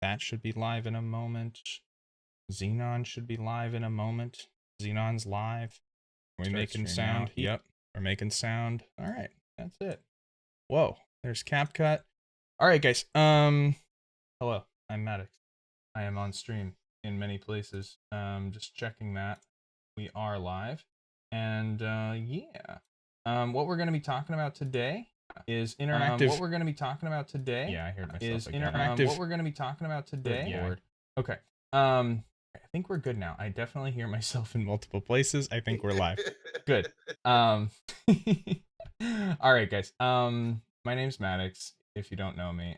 That should be live in a moment. Xenon should be live in a moment. Xenon's live. Are we making sound? Yep, we're making sound. All right, that's it. Whoa, there's CapCut. All right, guys. Hello, I'm Maddox. I am on stream in many places. Just checking that we are live. And yeah. What we're going to be talking about today is interactive. What we're going to be talking about today. Yeah, I heard myself is again. Interactive. What we're going to be talking about today. Yeah. Okay. I think we're good now. I definitely hear myself in multiple places. I think we're live. Good. All right, guys. My name's Maddox. If you don't know me,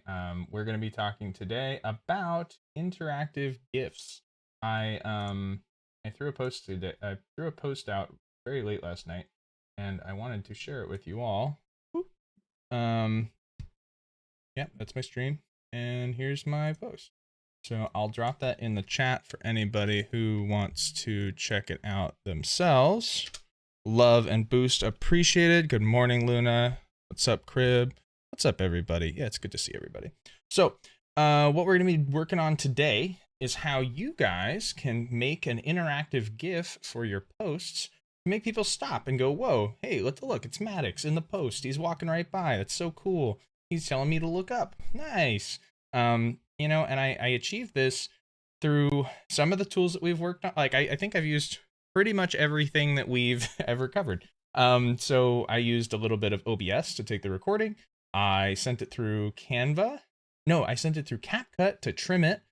we're going to be talking today about interactive GIFs. I threw a post today. I threw a post out very late last night, and I wanted to share it with you all. Yeah, that's my stream, and here's my post. So I'll drop that in the chat for anybody who wants to check it out themselves. Love and boost appreciated. Good morning, Luna. What's up, Crib? What's up, everybody? Yeah, it's good to see everybody. So what we're going to be working on today is how you guys can make an interactive GIF for your posts to make people stop and go, whoa, hey, look, it's Maddox in the post. He's walking right by. That's so cool. He's telling me to look up. Nice. You know, and I achieved this through some of the tools that we've worked on. Like, I think I've used pretty much everything that we've ever covered. So I used a little bit of OBS to take the recording. I sent it through Canva. No, I sent it through CapCut to trim it.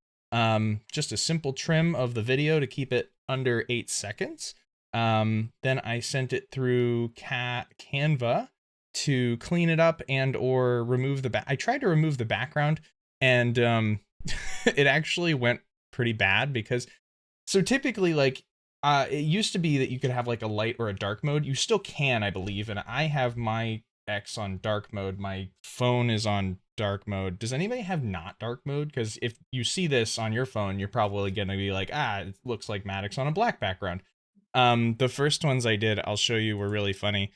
Just a simple trim of the video to keep it under 8 seconds. Then I sent it through Canva to clean it up and or remove the I tried to remove the background, and it actually went pretty bad because so typically, like, it used to be that you could have like a light or a dark mode. You still can, I believe, and I have my X on dark mode. My phone is on dark mode. Does anybody have not dark mode? Because if you see this on your phone, you're probably gonna be like, it looks like Maddox on a black background. The first ones I did, I'll show you, were really funny.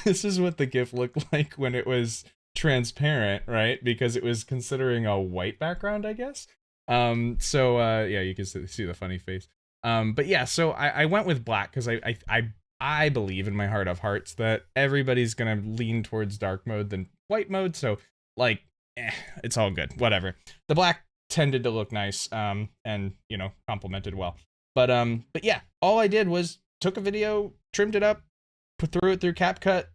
This is what the GIF looked like when it was transparent, right? Because it was considering a white background, I guess. Yeah, you can see the funny face. But yeah, so I went with black because I believe in my heart of hearts that everybody's gonna lean towards dark mode than white mode. So like, it's all good, whatever. The black tended to look nice, and you know, complemented well. But yeah, all I did was took a video, trimmed it up, threw it through CapCut,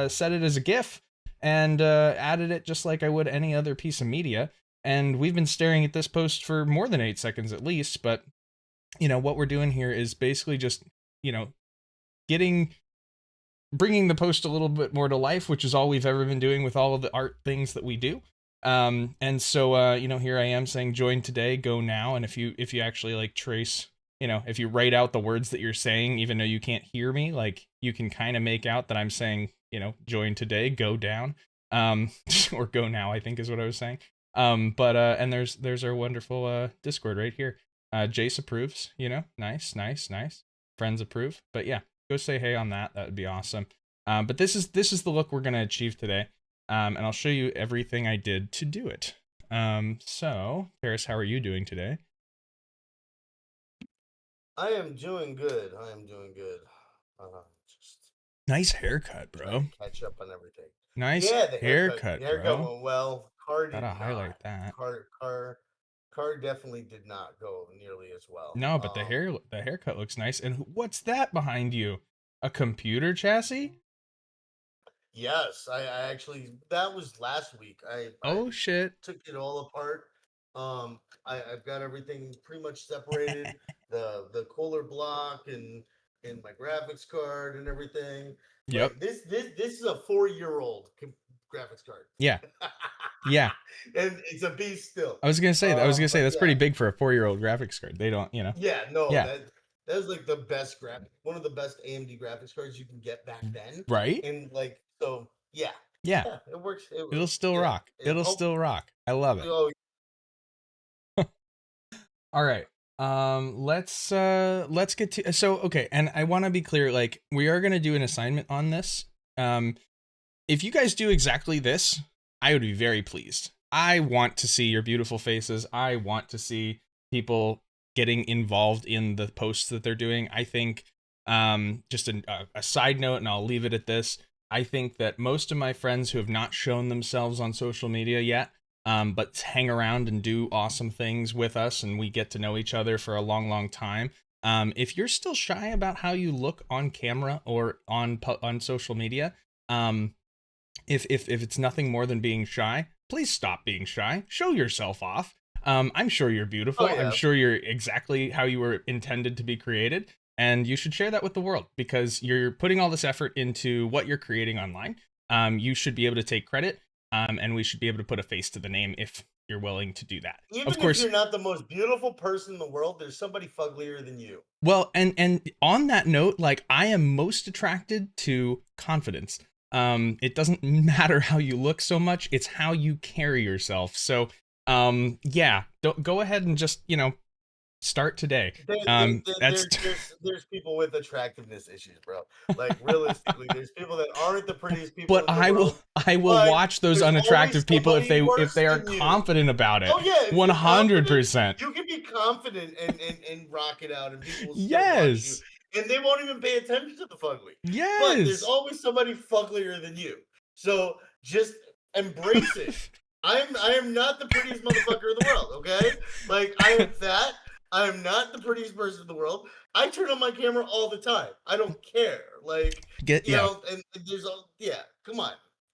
set it as a GIF, and added it just like I would any other piece of media. And we've been staring at this post for more than 8 seconds at least. But you know what we're doing here is basically just, you know, bringing the post a little bit more to life, which is all we've ever been doing with all of the art things that we do. And so you know, here I am saying join today, go now. And if you actually like trace, you know, if you write out the words that you're saying, even though you can't hear me, like you can kind of make out that I'm saying, you know, join today, go down, or go now, I think is what I was saying. And there's our wonderful Discord right here. Jace approves, you know, nice. Friends approve. But yeah, go say hey on that. That would be awesome. But this is the look we're gonna achieve today. And I'll show you everything I did to do it. So Paris, how are you doing today? I am doing good. Just nice haircut, bro. Catch up on everything. Nice haircut, the haircut bro. went well. Car did Gotta not. highlight that. Car definitely did not go nearly as well. No, but the haircut looks nice. And what's that behind you? A computer chassis? Yes, I actually, that was last week. I shit. took it all apart. I've got everything pretty much separated. the cooler block and my graphics card and everything. Yep. Like, this is a 4-year-old graphics card. Yeah. Yeah. And it's a beast still. I was gonna say that's pretty big for a 4-year-old graphics card. They don't, you know. Yeah, no, yeah. That was like the best one of the best AMD graphics cards you can get back then. Right? And like, so yeah, it works. It'll still rock. It'll still rock. I love it. Oh. All right. Let's get to, so okay, and I want to be clear, like, we are going to do an assignment on this. If you guys do exactly this, I would be very pleased. I want to see your beautiful faces. I want to see people getting involved in the posts that they're doing. I think, just a side note, and I'll leave it at this. I think that most of my friends who have not shown themselves on social media yet, but hang around and do awesome things with us, and we get to know each other for a long, long time. If you're still shy about how you look on camera or on social media, if it's nothing more than being shy, please stop being shy. Show yourself off. I'm sure you're beautiful. Oh I'm yeah. sure you're exactly how you were intended to be created, and you should share that with the world because you're putting all this effort into what you're creating online. You should be able to take credit, and we should be able to put a face to the name if you're willing to do that. Of Even if course, you're not the most beautiful person in the world, there's somebody fugglier than you. well, and on that note, like I am most attracted to confidence. It doesn't matter how you look so much; it's how you carry yourself. So, yeah, don't go ahead and just start today. There, That's there's people with attractiveness issues, bro. Like realistically, there's people that aren't the prettiest people but in the I will world, I will but watch those there's always unattractive people if somebody they worse are than you. confident about it. Oh yeah, if you're confident, 100%. you can be confident and rock it out, and people will still watch you, Yes. and they won't even pay attention to the fugly. But there's Yes. always somebody fugglier than you. So just embrace it. I am not the prettiest motherfucker in the world, okay? Like I am fat. I am not the prettiest person in the world. I turn on my camera all the time. I don't care. Like, Yeah. and there's all yeah, come on.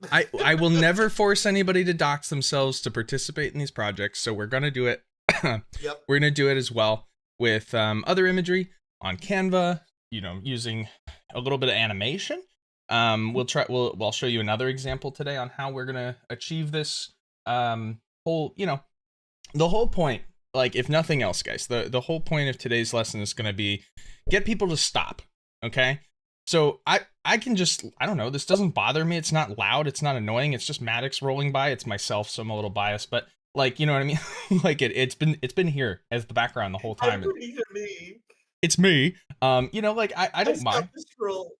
I will never force anybody to dox themselves to participate in these projects, so we're gonna do it. Yep. We're gonna do it as well with other imagery on Canva. Using a little bit of animation. I'll show you another example today on how we're gonna achieve this. Whole the whole point, like if nothing else, guys, the whole point of today's lesson is gonna be get people to stop. Okay. So I can just, I don't know, this doesn't bother me. It's not loud. It's not annoying. It's just Maddox rolling by. It's myself, so I'm a little biased, but like, you know what I mean? Like it's been here as the background the whole I time. pretty to me. It's me. Like I I don't stop mind. the scroll.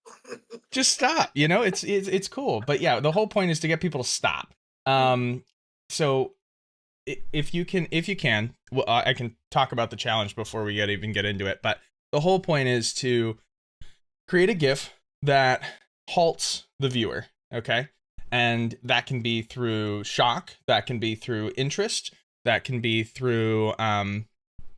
Just stop. It's cool. But yeah, the whole point is to get people to stop. So if you can, well, I can talk about the challenge before we even get into it. But the whole point is to create a GIF that halts the viewer. Okay, and that can be through shock. That can be through interest. That can be through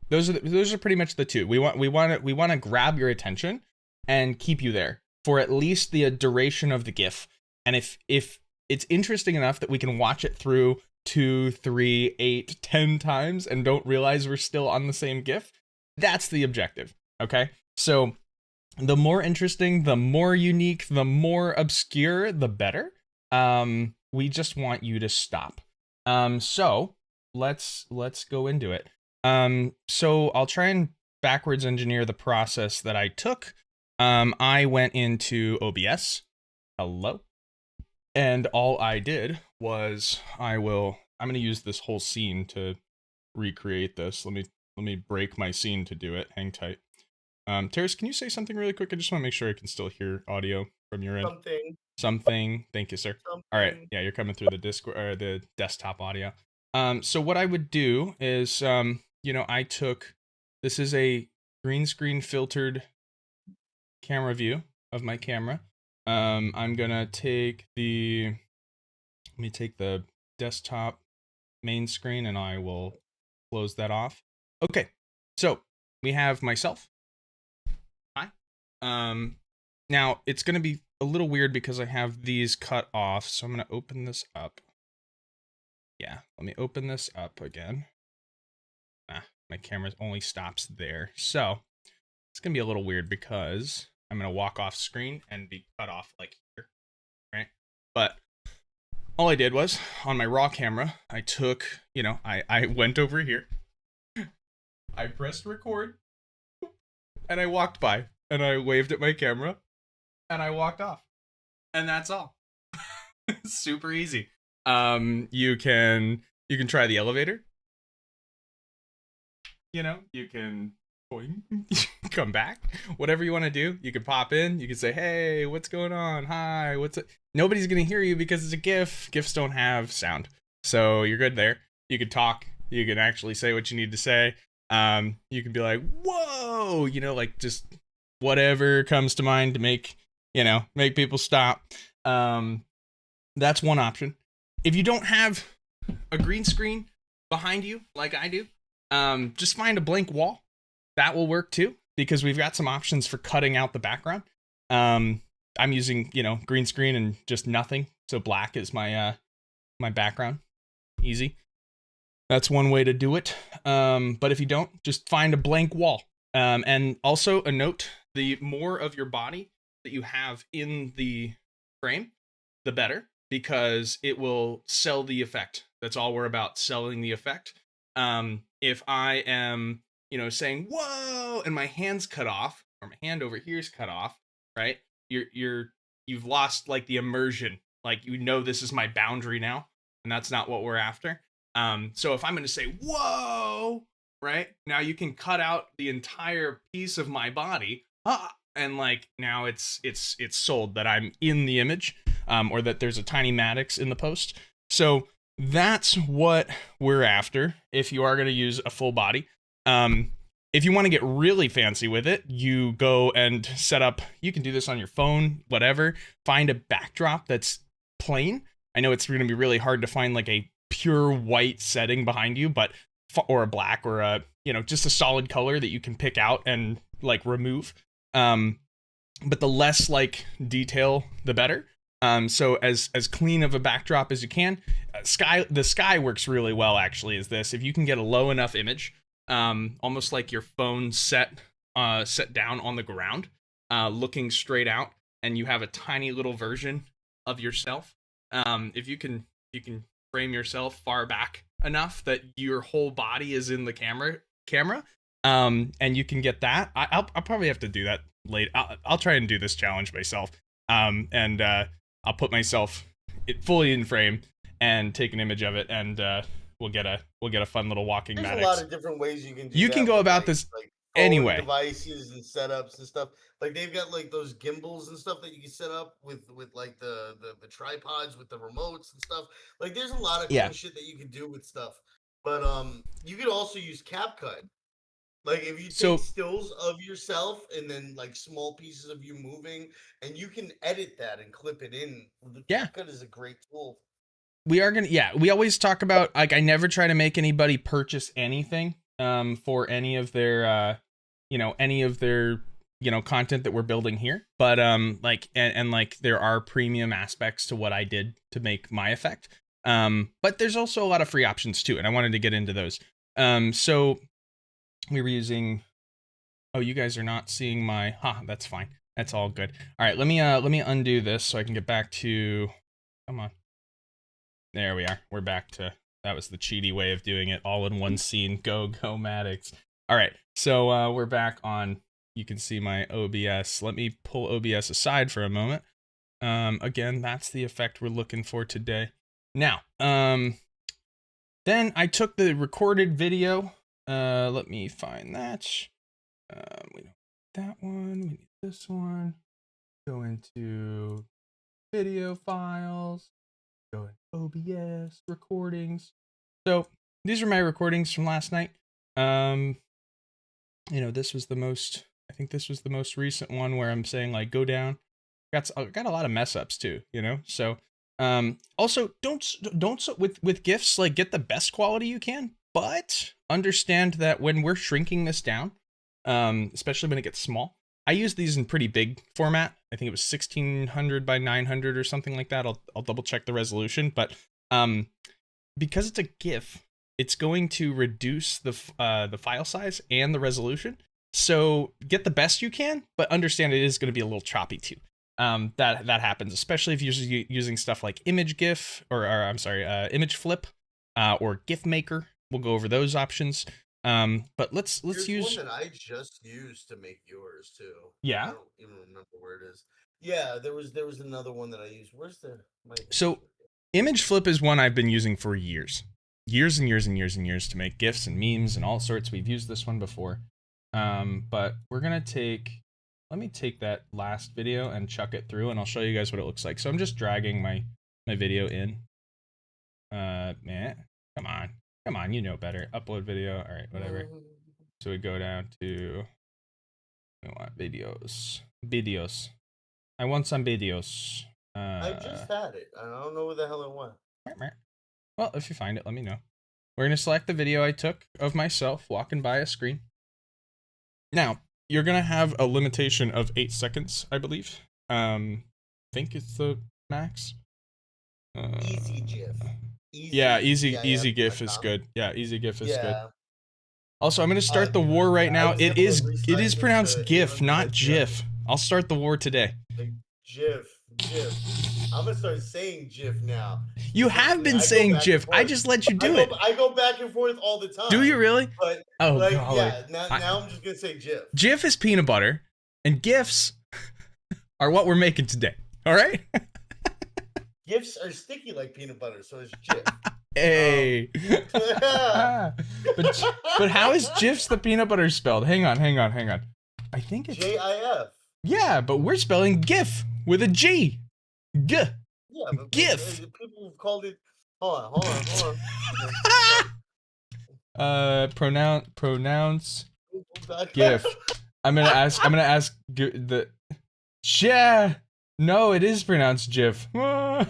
those are pretty much the two. We want to grab your attention and keep you there for at least the duration of the GIF. And if it's interesting enough that we can watch it through 2, 3, 8, 10 times and don't realize we're still on the same GIF, that's the objective. Okay? So the more interesting, the more unique, the more obscure, the better. We just want you to stop. So let's go into it. So I'll try and backwards engineer the process that I took. I went into OBS. Hello. And all I did was I'm going to use this whole scene to recreate this. Let me break my scene to do it. Hang tight. Terrace, can you say something really quick? I just want to make sure I can still hear audio from your end. Something. Thank you, sir. All right. Yeah, you're coming through the Discord or the desktop audio. So what I would do is, this is a green screen filtered camera view of my camera. I'm gonna take let me take the desktop main screen and I will close that off. Okay, so we have myself. Hi. Now it's gonna be a little weird because I have these cut off, so I'm gonna open this up. Yeah, let me open this up again. My camera only stops there. So it's going to be a little weird because I'm going to walk off screen and be cut off like here, right? But all I did was on my raw camera, I took, I went over here, I pressed record, and I walked by and I waved at my camera and I walked off. And that's all. Super easy. You can try the elevator. You can boing, come back. Whatever you want to do, you can pop in. You can say, "Hey, what's going on? Hi, what's it?" Nobody's gonna hear you because it's a GIF. GIFs don't have sound, so you're good there. You can talk. You can actually say what you need to say. You can be like, "Whoa," like just whatever comes to mind to make people stop. That's one option. If you don't have a green screen behind you like I do, just find a blank wall. That will work too, because we've got some options for cutting out the background. I'm using, green screen and just nothing. So black is my my background. Easy. That's one way to do it. But if you don't, just find a blank wall. And also a note, the more of your body that you have in the frame, the better, because it will sell the effect. That's all we're about, selling the effect. If I am, saying whoa, and my hand's cut off, or my hand over here is cut off, right? You've lost like the immersion. Like, this is my boundary now, and that's not what we're after. So if I'm going to say whoa, right, now you can cut out the entire piece of my body, and like now it's sold that I'm in the image, or that there's a tiny Maddox in the post. So that's what we're after if you are going to use a full body. If you want to get really fancy with it, you go and set up, you can do this on your phone, whatever, find a backdrop that's plain. I know it's going to be really hard to find like a pure white setting behind you, or a black, or a, just a solid color that you can pick out and like remove. But the less like detail, the better. So as clean of a backdrop as you can. The sky works really well, actually, is this. If you can get a low enough image, almost like your phone set down on the ground, looking straight out, and you have a tiny little version of yourself. If you can frame yourself far back enough that your whole body is in the camera, and you can get that. I'll probably have to do that later. I'll try and do this challenge myself. And I'll put myself fully in frame and take an image of it, and we'll get a fun little walking There's Maddox. a lot of different ways you can do you that can go with, about this like anyway. Devices and setups and stuff. Like they've got like those gimbals and stuff that you can set up with like the tripods with the remotes and stuff. Like there's a lot of cool shit that you can do with stuff. But you could also use CapCut. Like if you take stills of yourself and then like small pieces of you moving, and you can edit that and clip it in. The CapCut is a great tool. We always talk about, like, I never try to make anybody purchase anything for any of their content that we're building here, but like there are premium aspects to what I did to make my effect, but there's also a lot of free options too, and I wanted to get into those. So we were using, you guys are not seeing my, that's fine, that's all good. All right, let me undo this so I can get back to, come on. There we are. We're back to, that was the cheaty way of doing it, all in one scene. Go Maddox. All right, so we're back on, you can see my OBS. Let me pull OBS aside for a moment. Again, that's the effect we're looking for today. Now, then I took the recorded video. Let me find that. We don't need that one. We need this one. Go into video files. Go in OBS recordings. So these are my recordings from last night. This was the most, I think this was the most recent one where I'm saying like go down. Got a lot of mess ups too, So also don't with GIFs, like get the best quality you can, but understand that when we're shrinking this down, especially when it gets small, I use these in pretty big format. I think it was 1600 by 900 or something like that. I'll double check the resolution, but because it's a GIF, it's going to reduce the file size and the resolution. So get the best you can, but understand it is going to be a little choppy too. That happens, especially if you're using stuff like image GIF or image flip or GIF maker. We'll go over those options. But let's use one that I just used to make yours too. Yeah. I don't even remember where it is. Yeah, there was another one that I used. Where's so image flip is one I've been using for years and years and years and years to make GIFs and memes and all sorts. We've used this one before. But we're gonna let me take that last video and chuck it through, and I'll show you guys what it looks like. So I'm just dragging my video in. Man, come on, you know better. Upload video. All right, whatever. So we go down to, we want videos. I want some videos. I just had it. I don't know where the hell it went. Well, if you find it, let me know. We're gonna select the video I took of myself walking by a screen. Now, you're gonna have a limitation of 8 seconds, I believe. I think it's the max. Easy GIF. Easy GIF is good. Yeah, easy GIF is good. Also, I'm gonna start the war right now. It is pronounced GIF, not GIF. I'll start the war today. Like, GIF. I'm gonna start saying GIF now. You have been saying GIF. I just let you do it. I go back and forth all the time. Do you really? But oh, like, golly. yeah. Now I'm just gonna say GIF. GIF is peanut butter, and GIFs are what we're making today. All right. GIFs are sticky like peanut butter, so it's GIF. Hey. but how is GIFs the peanut butter spelled? Hang on. I think it's GIF. Yeah, but we're spelling GIF with a G. G. Yeah, but GIF. People have called it. Hold on. Pronounce GIF. I'm gonna ask the. Yeah. No, it is pronounced GIF. Wait.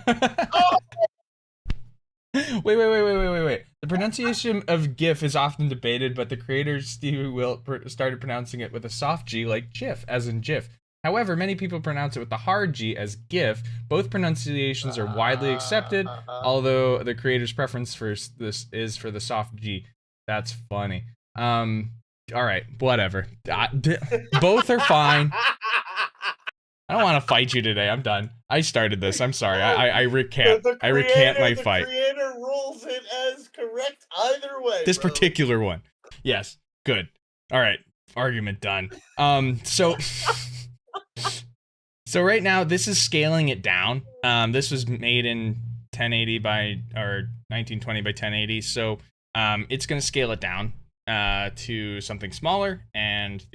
The pronunciation of GIF is often debated, but the creator Steve Wilt started pronouncing it with a soft G like GIF, as in GIF. However, many people pronounce it with the hard G as GIF. Both pronunciations are widely accepted, although the creator's preference for this is for the soft G. That's funny. All right, whatever. Both are fine. I don't want to fight you today. I'm done. I started this. I'm sorry. I recant. I recant my fight. The creator rules it as correct either way. This particular one. Yes. Good. All right. Argument done. So right now this is scaling it down. This was made in 1080 or 1920 by 1080. So it's going to scale it down to something smaller, and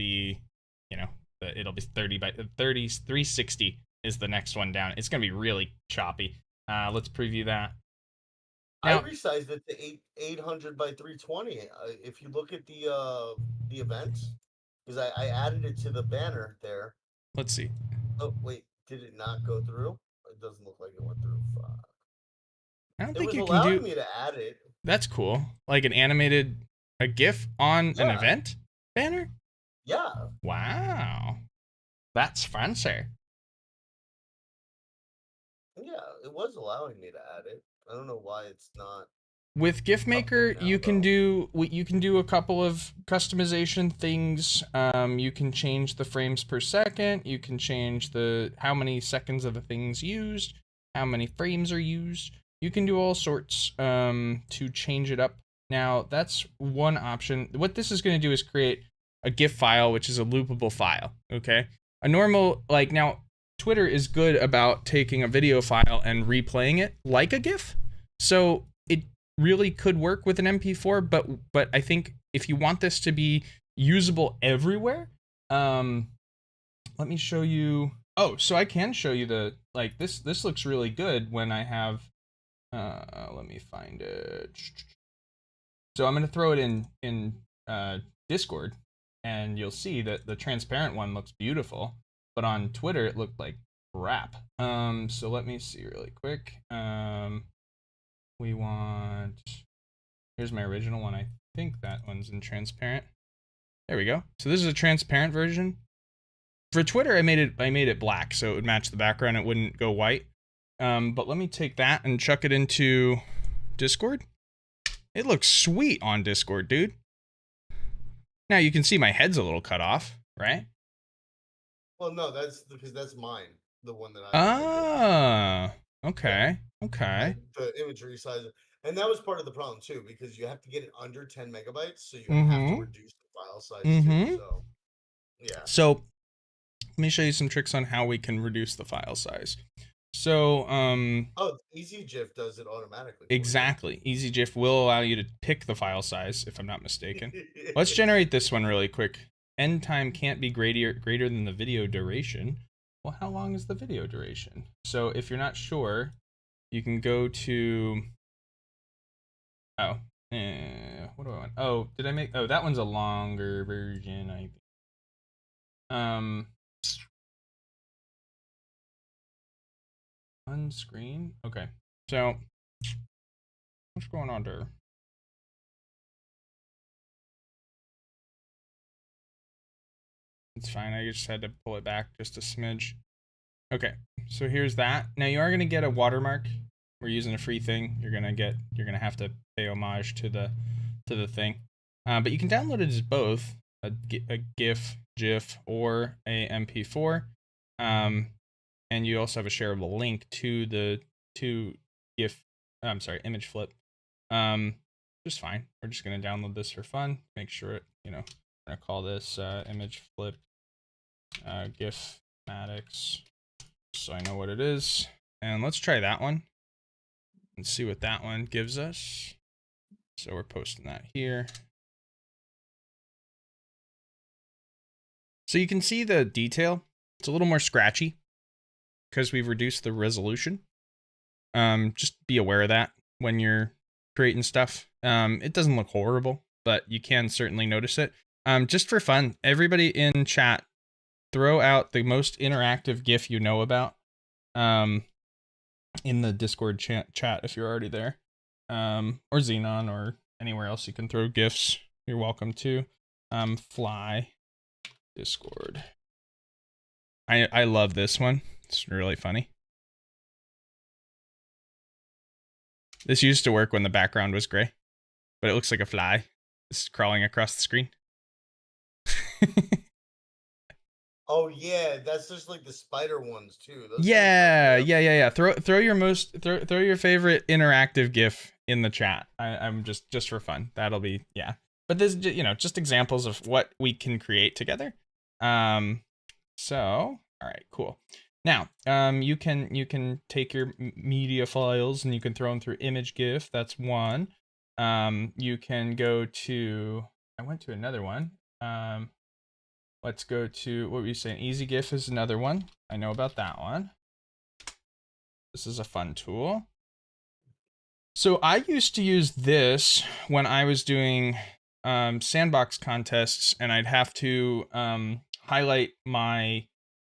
it'll be 360 is the next one down. It's gonna be really choppy. Let's preview that. Now, I resized it to 800 by 320. If you look at the events, because I added it to the banner there. Let's see. Oh wait, did it not go through? It doesn't look like it went through. Fuck. I don't think it you was can allowing do. Me to add it. That's cool. Like a GIF on an event banner. Yeah. Wow. That's fancy. Yeah, it was allowing me to add it. I don't know why it's not. With GIF Maker, you can do a couple of customization things. You can change the frames per second. You can change how many seconds of the thing's used, how many frames are used. You can do all sorts to change it up. Now, that's one option. What this is going to do is create a GIF file, which is a loopable file, okay? A normal, now, Twitter is good about taking a video file and replaying it like a GIF. So it really could work with an MP4, but I think if you want this to be usable everywhere, let me show you. Oh, so I can show you this looks really good when I have, let me find it. So I'm going to throw it in Discord, and you'll see that the transparent one looks beautiful, but on Twitter it looked like crap. So let me see really quick. Here's my original one. I think that one's in transparent. There we go. So this is a transparent version. For Twitter, I made it black so it would match the background. It wouldn't go white. But let me take that and chuck it into Discord. It looks sweet on Discord, dude. Now you can see my head's a little cut off, right? Well, no, that's because that's mine. The one that okay. The imagery size. And that was part of the problem too, because you have to get it under 10 megabytes, so you have to reduce the file size too. So yeah. So let me show you some tricks on how we can reduce the file size. So EasyGIF does it automatically. Exactly. EasyGIF will allow you to pick the file size, if I'm not mistaken. Let's generate this one really quick. end time can't be greater than the video duration. Well, how long is the video duration? So if you're not sure, you can go to, what do I want? Oh, did I make, oh, that one's a longer version, I think. Unscreen? Okay. So, what's going on there? It's fine, I just had to pull it back just a smidge. Okay, so here's that. Now you are gonna get a watermark. We're using a free thing. You're gonna have to pay homage to the thing. But you can download it as both a GIF, GIF, or a MP4. And you also have a shareable link to the GIF. I'm sorry, image flip. Just fine. We're just gonna download this for fun. Make sure it, I'm gonna call this image flip GIF Maddox, so I know what it is. And let's try that one and see what that one gives us. So we're posting that here. So you can see the detail. It's a little more scratchy because we've reduced the resolution. Just be aware of that when you're creating stuff. It doesn't look horrible, but you can certainly notice it. Just for fun, everybody in chat, throw out the most interactive GIF you know about in the Discord chat if you're already there, or Xenon, or anywhere else you can throw GIFs. You're welcome to. Fly Discord. I love this one. It's really funny. This used to work when the background was gray, but it looks like a fly. It's crawling across the screen. Oh yeah, that's just like the spider ones too. Those Yeah. Throw your favorite interactive GIF in the chat. I'm just for fun. That'll be, yeah. But this, just examples of what we can create together. So, all right, cool. Now, you can take your media files and you can throw them through image GIF. That's one. You can go to, I went to another one. Let's go to, what were you saying? Easy GIF is another one. I know about that one. This is a fun tool. So I used to use this when I was doing sandbox contests, and I'd have to highlight my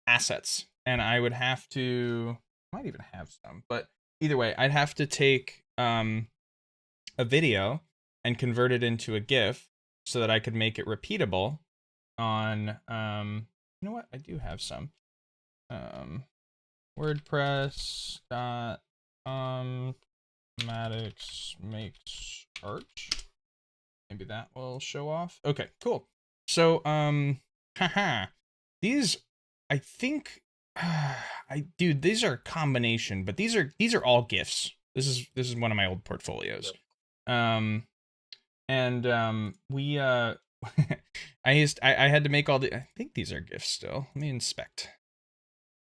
assets, and I would have to, I might even have some, but either way, I'd have to take a video and convert it into a GIF so that I could make it repeatable on, you know what, I do have some, WordPress.com Maddox makes art. Maybe that will show off. Okay, cool. So, these, I think, dude, these are a combination, but these are all GIFs. This is one of my old portfolios. Yep. We I had to make all the, I think these are GIFs still. Let me inspect.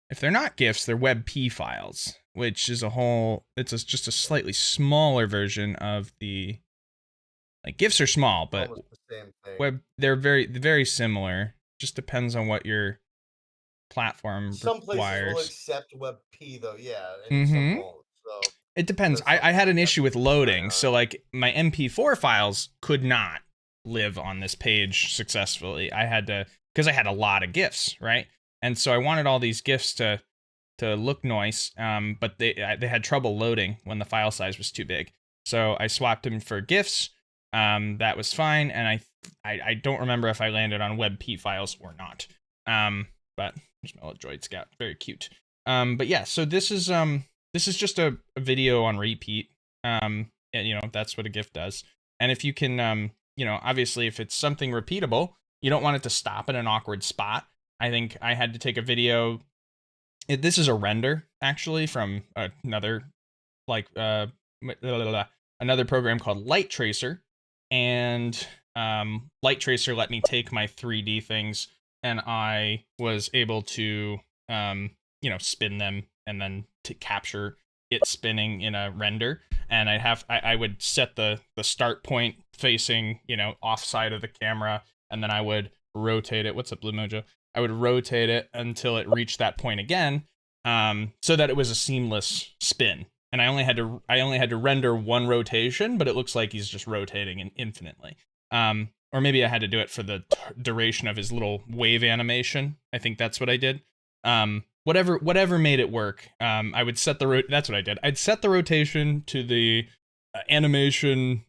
If they're not GIFs, they're WebP files, which is just a slightly smaller version of the, like, GIFs are small, but the same thing. they're very similar. Just depends on what your platform Some places requires. will accept WebP though, yeah, and some won't. So it depends. I had an issue with loading, so like my MP4 files could not live on this page successfully. I had to, because I had a lot of GIFs, right? And so I wanted all these GIFs to look nice, but they had trouble loading when the file size was too big. So I swapped them for GIFs. That was fine, and I don't remember if I landed on WebP files or not. But there's my little droid scout, very cute. But yeah, so this is just a video on repeat. And that's what a GIF does. And if you can, obviously if it's something repeatable, you don't want it to stop in an awkward spot. I think I had to take a video. This is a render actually from another another program called Light Tracer, and Light Tracer let me take my 3D things, and I was able to spin them and then to capture it spinning in a render. And I would set the start point facing off side of the camera, and then I would rotate it. What's up, Blue Mojo? I would rotate it until it reached that point again, so that it was a seamless spin. And I only had to render one rotation, but it looks like he's just rotating infinitely. Or maybe I had to do it for the duration of his little wave animation. I think that's what I did. Whatever made it work. I would set that's what I did. I'd set the rotation to the animation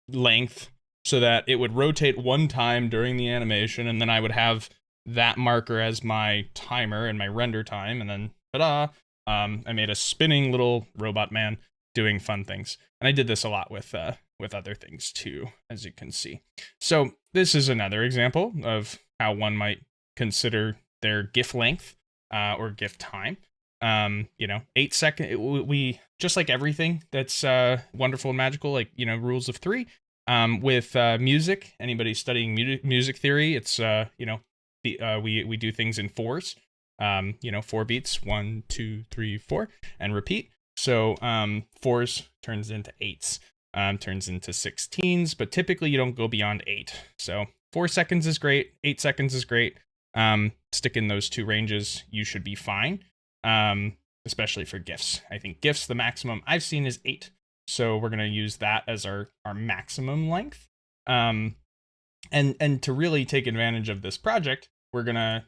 length so that it would rotate one time during the animation, and then I would have that marker as my timer and my render time, and then ta-da! I made a spinning little robot man doing fun things. And I did this a lot with other things too, as you can see. So this is another example of how one might consider their GIF length or GIF time. 8 seconds. We just like everything that's wonderful and magical, like rules of three. With music, anybody studying music theory, it's we do things in fours. 4 beats, 1, 2, 3, 4, and repeat. So fours turns into eights, turns into 16s, but typically you don't go beyond 8. So 4 seconds is great, 8 seconds is great. Stick in those two ranges, you should be fine. Especially for GIFs. I think GIFs, the maximum I've seen is 8. So we're gonna use that as our maximum length. And to really take advantage of this project, we're gonna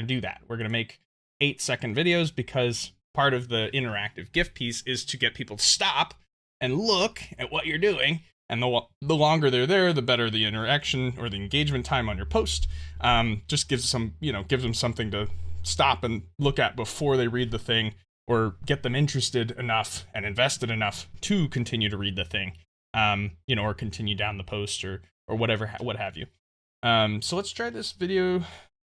do that. We're gonna make 8-second videos, because part of the interactive GIF piece is to get people to stop and look at what you're doing. And the longer they're there, the better the interaction or the engagement time on your post. Just gives them something to stop and look at before they read the thing, or get them interested enough and invested enough to continue to read the thing, or continue down the post or whatever, what have you. So let's try this video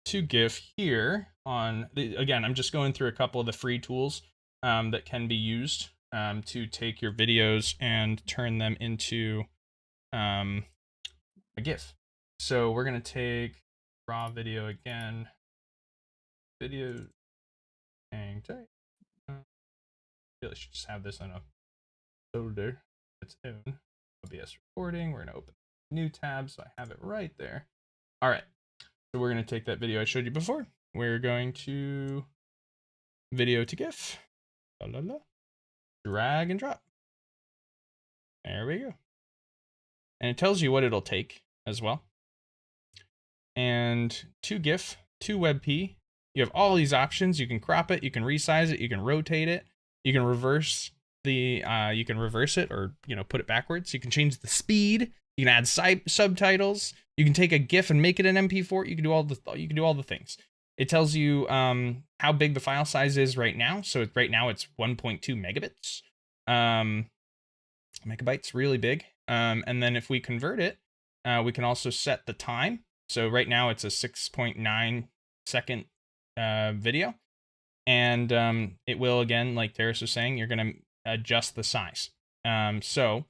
to GIF here again, I'm just going through a couple of the free tools that can be used to take your videos and turn them into a GIF. So we're going to take raw video again, video, hang tight. I should just have this on a folder its own. OBS recording. We're going to open a new tab so I have it right there. All right. So we're going to take that video I showed you before. We're going to video to GIF. La, la, la. Drag and drop. There we go. And it tells you what it'll take as well. And to GIF, to WebP, you have all these options. You can crop it, you can resize it, you can rotate it, you can reverse it, or put it backwards. You can change the speed. You can add subtitles. You can take a GIF and make it an MP4. You can do all the things. It tells you how big the file size is right now. So right now it's 1.2 megabits. Megabytes, really big. And then if we convert it, we can also set the time. So right now it's a 6.9 second video. And it will, again, like Terrace was saying, you're going to adjust the size. So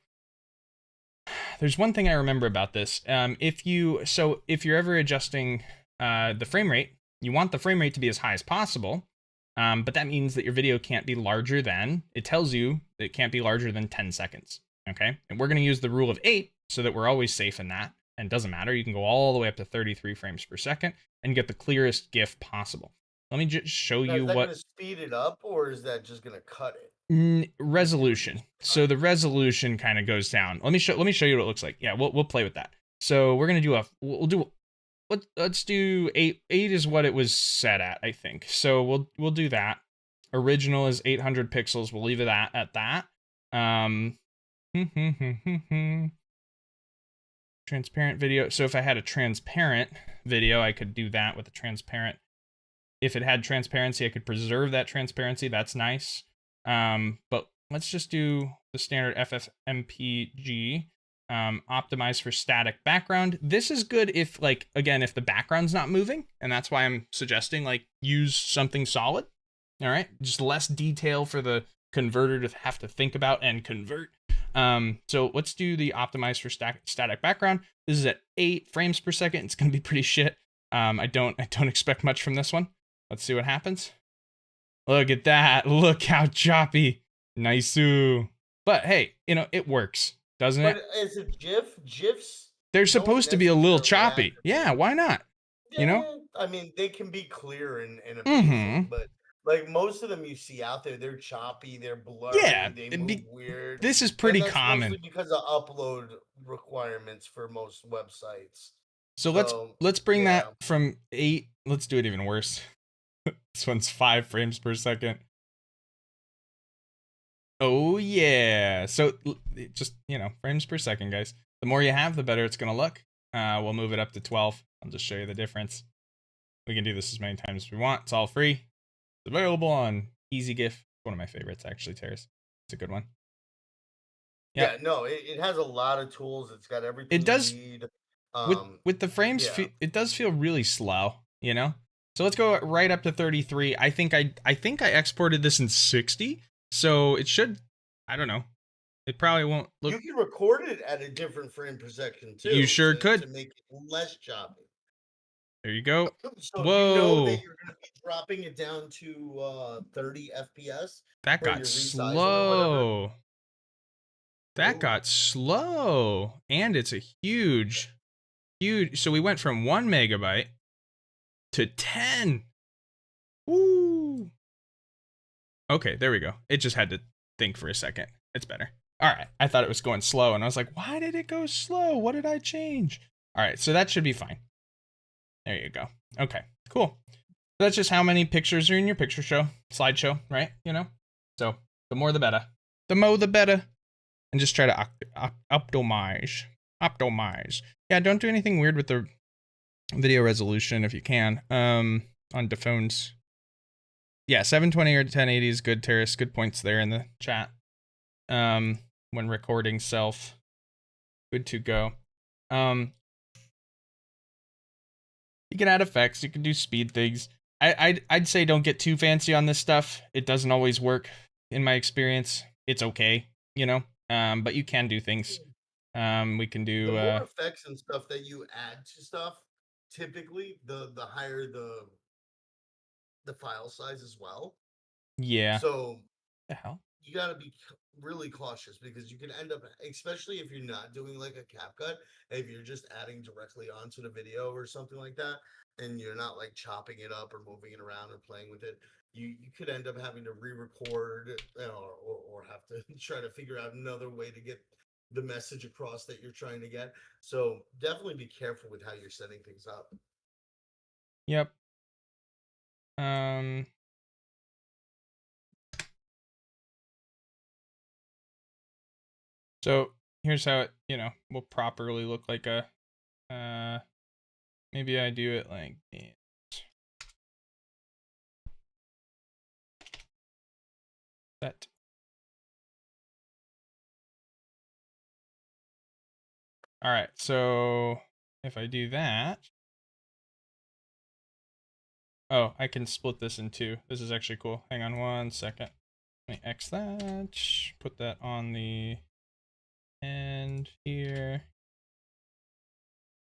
there's one thing I remember about this. If you're ever adjusting the frame rate, you want the frame rate to be as high as possible. But that means that your video can't be larger than, it tells you that it can't be larger than 10 seconds. Okay. And we're going to use the rule of 8 so that we're always safe in that. And it doesn't matter. You can go all the way up to 33 frames per second and get the clearest GIF possible. Let me just show you what. Is that going to speed it up, or is that just going to cut it? Resolution. So the resolution kind of goes down. Let me show you what it looks like. Yeah, we'll play with that. So we're gonna do let's do 8. 8 is what it was set at, I think. So we'll do that. Original is 800 pixels. We'll leave it at that. Transparent video. So if I had a transparent video, I could do that with a transparent. If it had transparency, I could preserve that transparency. That's nice. But let's just do the standard FFmpeg, optimize for static background. This is good if, like, again, if the background's not moving, and that's why I'm suggesting, like, use something solid. All right, just less detail for the converter to have to think about and convert. So let's do the optimize for static background. This is at 8 frames per second. It's gonna be pretty shit. I don't expect much from this one. Let's see what happens. Look at that. Look how choppy. Nice-oo. But hey, it works, doesn't it? But is it GIF? GIFs they're don't supposed to be a little necessarily have choppy. to Yeah, be. why not? You know? Yeah, I mean, they can be clear and Mm-hmm. amazing, but like most of them you see out there, they're choppy, they're Yeah, blurry, they move weird, this is and pretty that's mostly common. because of upload requirements for most websites. So So let's bring that yeah, from 8. Let's do it even worse. This one's 5 frames per second. Oh yeah. So just, frames per second, guys. The more you have, the better it's going to look. We'll move it up to 12. I'll just show you the difference. We can do this as many times as we want. It's all free. It's available on Easy GIF. One of my favorites, actually, Terrace. It's a good one. Yep. yeah, no, it has a lot of tools. It's got everything It you does need. with the frames. Yeah, It does feel really slow. So let's go right up to 33. I think I exported this in 60, so it should. I don't know. It probably won't look. you can record it at a different frame per second You too sure to could. make it less choppy. There you go. So you know that Whoa, you're going to be dropping it down to 30 FPS that for got your resizing or whatever. slow. That Oh, got slow, and it's a huge. So we went from 1 megabyte to 10. Woo. Okay, there we go. It just had to think for a second. It's better. All right. I thought it was going slow, and I was like, why did it go slow? What did I change? All right, so that should be fine. There you go. Okay, cool. That's just how many pictures are in your picture show, slideshow, right? So the more the better. The more the better. And just try to optimize. Optimize. Yeah, don't do anything weird with the video resolution if you can. On the phones. Yeah, 720 or 1080 is good, Terrace. Good points there in the chat. When recording self. Good to go. You can add effects, you can do speed things. I'd say don't get too fancy on this stuff. It doesn't always work in my experience. It's okay, but you can do things. We can the do more effects and stuff that you add to stuff, typically the higher the file size as well. yeah. So The hell? you got to be really cautious because you can end up, especially if you're not doing like a CapCut, if you're just adding directly onto the video or something like that, and you're not like chopping it up or moving it around or playing with it, you could end up having to re-record or have to try to figure out another way to get the message across that you're trying to get. So definitely be careful with how you're setting things up. Yep. So here's how it, will properly look like a maybe I do it like this. Set. All right, so if I do that, oh, I can split this in two. This is actually cool. Hang on 1 second. Let me X that, put that on the end here.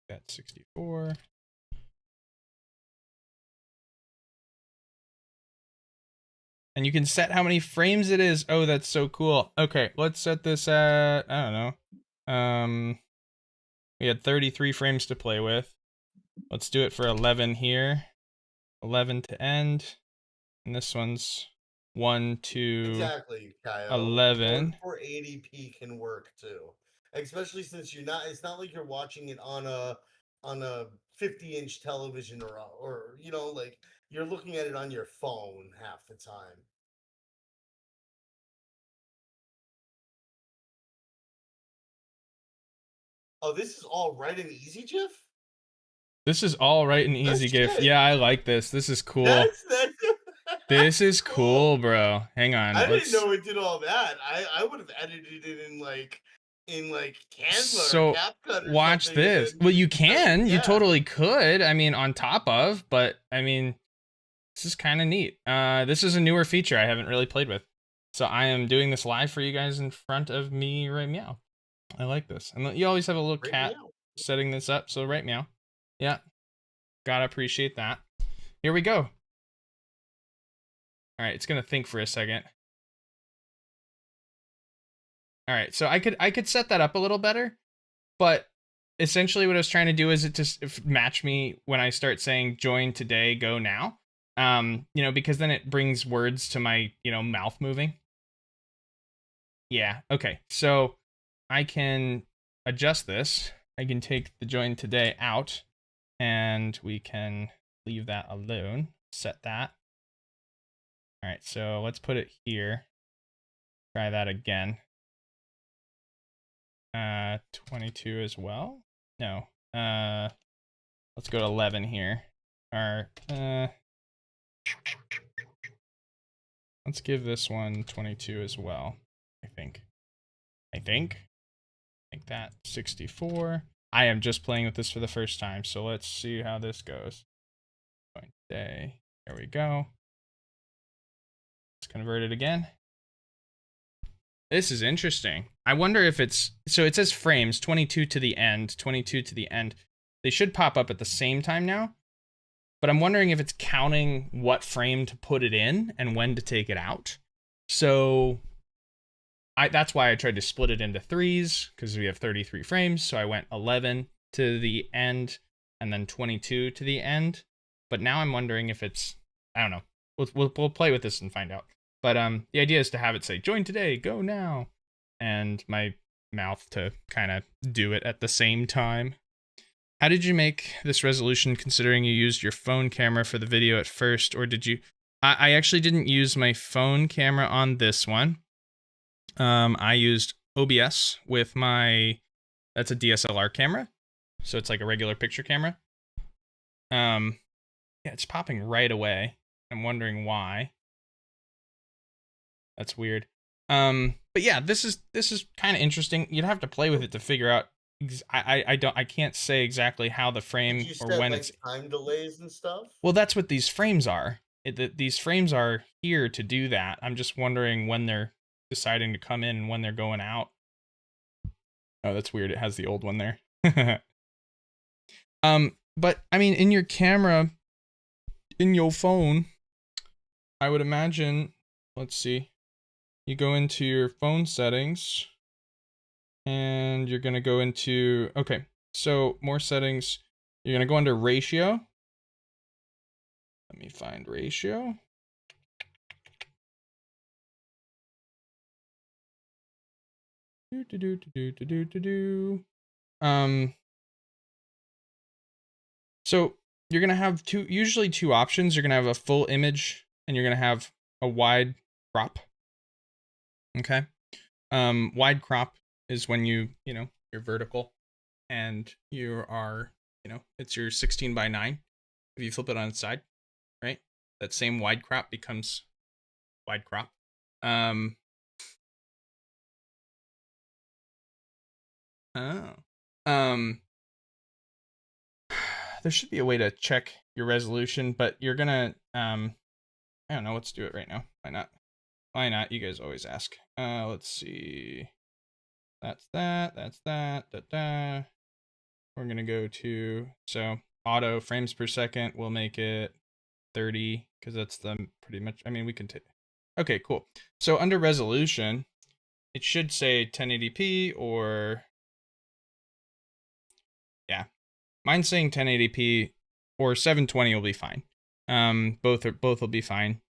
That's 64. And you can set how many frames it is. Oh, that's so cool. Okay, let's set this at, I don't know. We had 33 frames to play with. Let's do it for 11 here. 11 to end. And this one's 1 to Exactly, Kyle. 11. 480p can work too, especially since it's not like you're watching it on a 50-inch television or like you're looking at it on your phone half the time. Oh, this is all right in Easy GIF? This is all right and easy, That's GIF. good. Yeah, I like this. This is cool. That's This that's is cool, bro. Hang on. I didn't know it did all that. I would have edited it in like Canva or So CapCut or watch something and this. then Well, you can. You yeah. totally could. I mean, on top of, but I mean, this is kind of neat. This is a newer feature I haven't really played with. So I am doing this live for you guys in front of me right meow. I like this. And you always have a little Right cat now. setting this up. So right meow. Yeah. Gotta appreciate that. Here we go. All right, it's gonna think for a second. All right, so I could set that up a little better, but essentially what I was trying to do is it just match me when I start saying join today, go now. Because then it brings words to my, mouth moving. Yeah, okay. So I can adjust this. I can take the join today out and we can leave that alone. Set that. All right, so let's put it here. Try that again. 22 as well. No. Let's go to 11 here. Or let's give this one 22 as well. I think that 64. I am just playing with this for the first time, so let's see how this goes. Day. There we go. Let's convert it again. This is interesting. I wonder if it's, so it says frames 22 to the end, 22 to the end. They should pop up at the same time now, but I'm wondering if it's counting what frame to put it in and when to take it out. So that's why I tried to split it into threes, because we have 33 frames. So I went 11 to the end and then 22 to the end. But now I'm wondering if it's, I don't know. We'll play with this and find out. But the idea is to have it say join today, go now, and my mouth to kind of do it at the same time. How did you make this resolution, considering you used your phone camera for the video at first, or did you? I actually didn't use my phone camera on this one. I used OBS with my, that's a DSLR camera, so it's like a regular picture camera. Yeah, it's popping right away. I'm wondering why. That's weird. But yeah, this is kind of interesting. You'd have to play with it to figure out. I can't say exactly how the frame or when like it's time delays and stuff. Well, that's what these frames are. These frames are here to do that. I'm just wondering when they're deciding to come in and when they're going out. Oh, that's weird. It has the old one there. But I mean, in your camera, in your phone, I would imagine, let's see, you go into your phone settings and you're going to go into, okay, so more settings. You're going to go under ratio. Let me find ratio. So you're gonna have usually two options. You're gonna have a full image and you're gonna have a wide crop. Okay. Wide crop is when you're vertical and you are, it's your 16:9. If you flip it on its side, right? That same wide crop becomes wide crop. There should be a way to check your resolution, but you're gonna, I don't know, let's do it right now. Why not? Why not? You guys always ask. Let's see. That's that, We're gonna go to, so auto frames per second, we'll make it 30, because that's the pretty much, I mean, we can take, okay, cool. So under resolution, it should say 1080p or, yeah. Mine's saying 1080p or 720 will be fine. Both will be fine.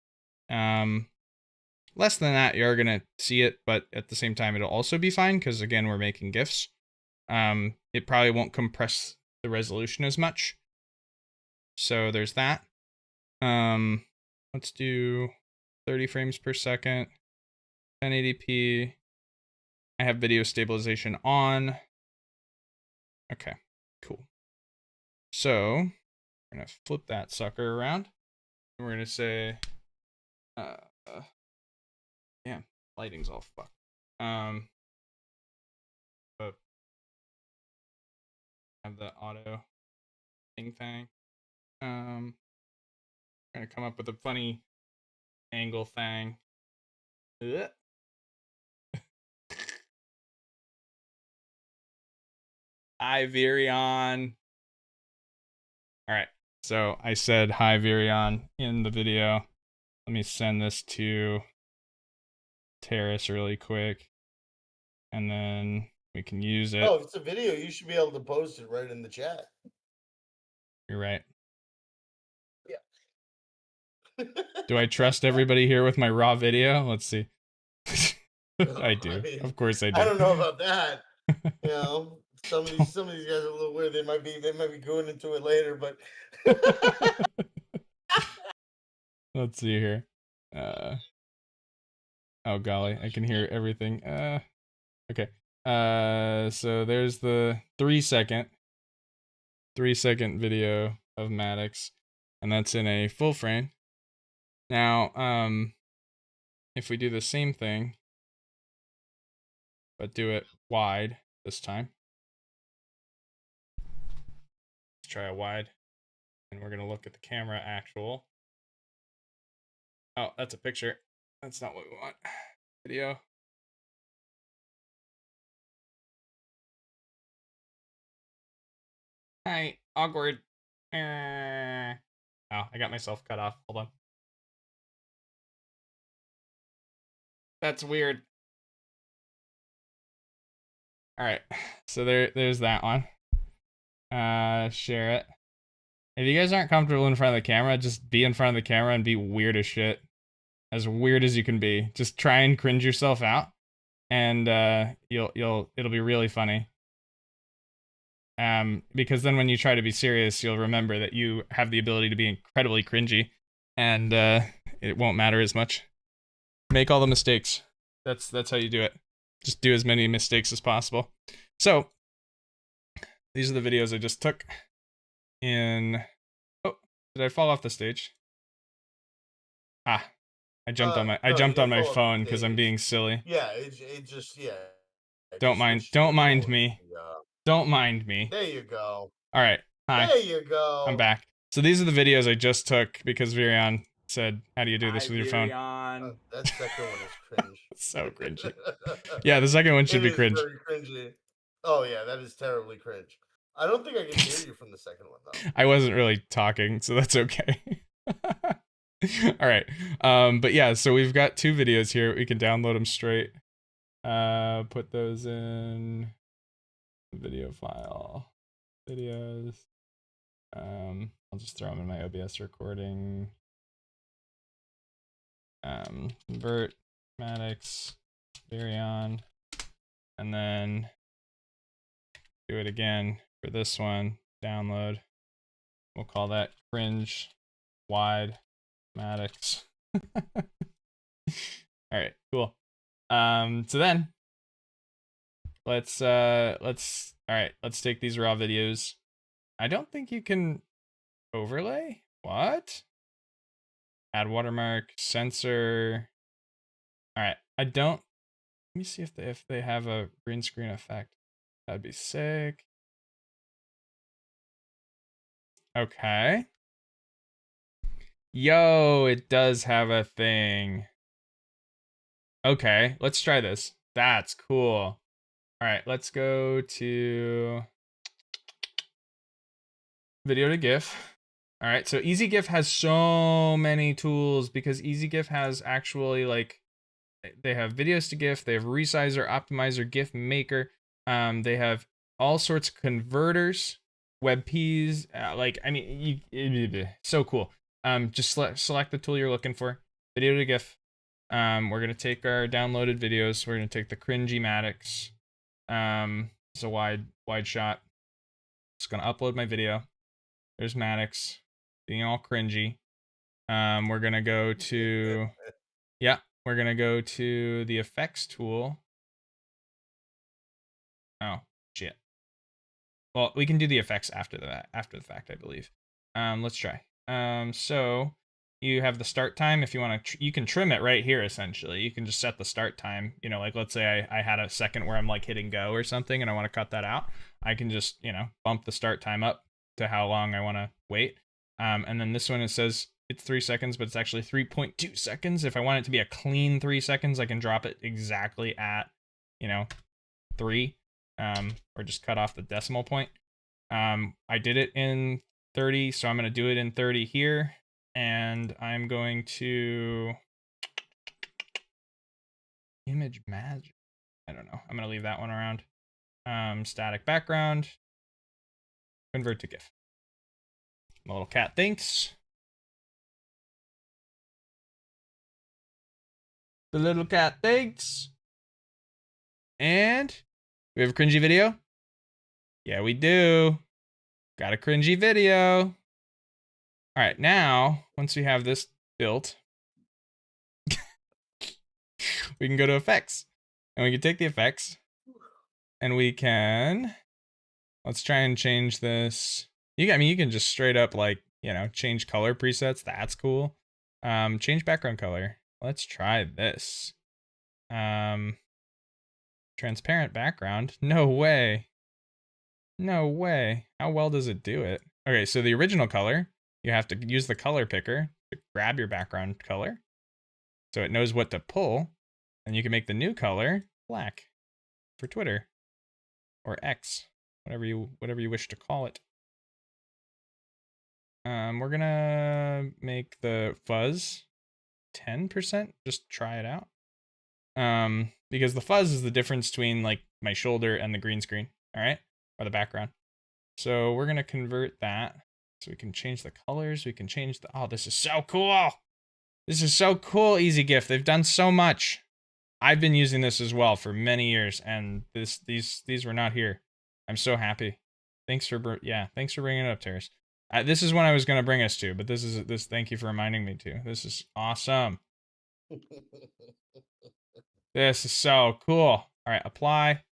Less than that, you're gonna see it, but at the same time, it'll also be fine because again, we're making GIFs. It probably won't compress the resolution as much. So there's that. Let's do 30 frames per second, 1080p. I have video stabilization on. Okay, cool. So we're gonna flip that sucker around. And we're gonna say, yeah, lighting's all fucked. But have the auto thing. I'm gonna come up with a funny angle thing. Ugh. Hi, Virion. All right, so I said hi, Virion, in the video. Let me send this to Terrace really quick. And then We can use it. Oh, if it's a video, you should be able to post it right in the chat. You're right. Yeah. Do I trust everybody here with my raw video? Let's see. I I do. mean, Of course I do. I don't know about that. You know, some of these guys are a little weird. They might be going into it later, but Let's see here. Oh golly, I can hear everything. Okay. So there's the 3-second video of Maddox, and that's in a full frame. Now, if we do the same thing, but do it wide this time. Let's try a wide, and we're gonna look at the camera actual. Oh, that's a picture. That's not what we want. Video. Hi, awkward. Oh, I got myself cut off. Hold on. That's weird. All right, so there's that one. Share it. If you guys aren't comfortable in front of the camera, just be in front of the camera and be weird as shit. As weird as you can be. Just try and cringe yourself out, and it'll be really funny. Because then when you try to be serious, you'll remember that you have the ability to be incredibly cringy, and it won't matter as much. Make all the mistakes. That's how you do it. Just do as many mistakes as possible. So these are the videos I just took in. Oh, did I fall off the stage? Ah, I jumped on my phone because I'm being silly. Yeah, it just Don't mind me. Don't mind me. There you go. All right. Hi. There you go. I'm back. So these are the videos I just took because Virion said, "How do you do this with your phone?" That second one is cringe. So cringy. Yeah, the second one should be cringe. Very cringy. Oh yeah, that is terribly cringe. I don't think I can hear you from the second one though. I wasn't really talking, so that's okay. All right. But yeah, so we've got 2 videos here. We can download them straight. Put those in video file. Videos. I'll just throw them in my OBS recording. Convert, Maddox, Virion, and then do it again for this one. Download. We'll call that cringe wide Maddox. All right, cool. So then let's take these raw videos. I don't think you can overlay. What? Add watermark, censor. All right, I don't. Let me see if they have a green screen effect. That'd be sick. Okay. Yo, it does have a thing. Okay, let's try this. That's cool. All right, let's go to video to GIF. All right, so EasyGIF has so many tools because EasyGIF has actually like, they have videos to GIF, they have resizer, optimizer, GIF maker. They have all sorts of converters, WebPs. Like, I mean, so cool. Just select the tool you're looking for. Video to GIF. We're gonna take our downloaded videos. We're gonna take the cringy Maddox. It's a wide shot. Just gonna upload my video. There's Maddox being all cringy. We're gonna go to, yeah, we're gonna go to the effects tool. Oh shit. Well, we can do the effects after the fact, I believe. Let's try. So you have the start time. If you want to, you can trim it right here. Essentially, you can just set the start time. You know, like let's say I had a second where I'm like hitting go or something, and I want to cut that out. I can just, you know, bump the start time up to how long I want to wait. And then this one, it says it's 3 seconds, but it's actually 3.2 seconds. If I want it to be a clean 3 seconds, I can drop it exactly at, you know, 3, or just cut off the decimal point. I did it in 30, so I'm going to do it in 30 here. And I'm going to image magic. I don't know. I'm going to leave that one around. Static background. Convert to GIF. The little cat thinks. The little cat thinks. And we have a cringy video? Yeah, we do. Got a cringy video. All right, now, once we have this built, we can go to effects. And we can take the effects and we can, let's try and change this. I mean, you can just straight up like, change color presets. That's cool. Change background color. Let's try this. Transparent background. No way. No way. How well does it do it? Okay, so the original color, you have to use the color picker to grab your background color so it knows what to pull, and you can make the new color black for Twitter or X, whatever you wish to call it. We're gonna make the fuzz 10%. Just try it out. Because the fuzz is the difference between like my shoulder and the green screen, all right, or the background. So we're gonna convert that so we can change the colors. We can change the. Oh, this is so cool! This is so cool, EasyGIF. They've done so much. I've been using this as well for many years, and these were not here. I'm so happy. Thanks for bringing it up, Terrace. This is what I was gonna bring us to, but this. Thank you for reminding me to. This is awesome. This is so cool. All right, apply,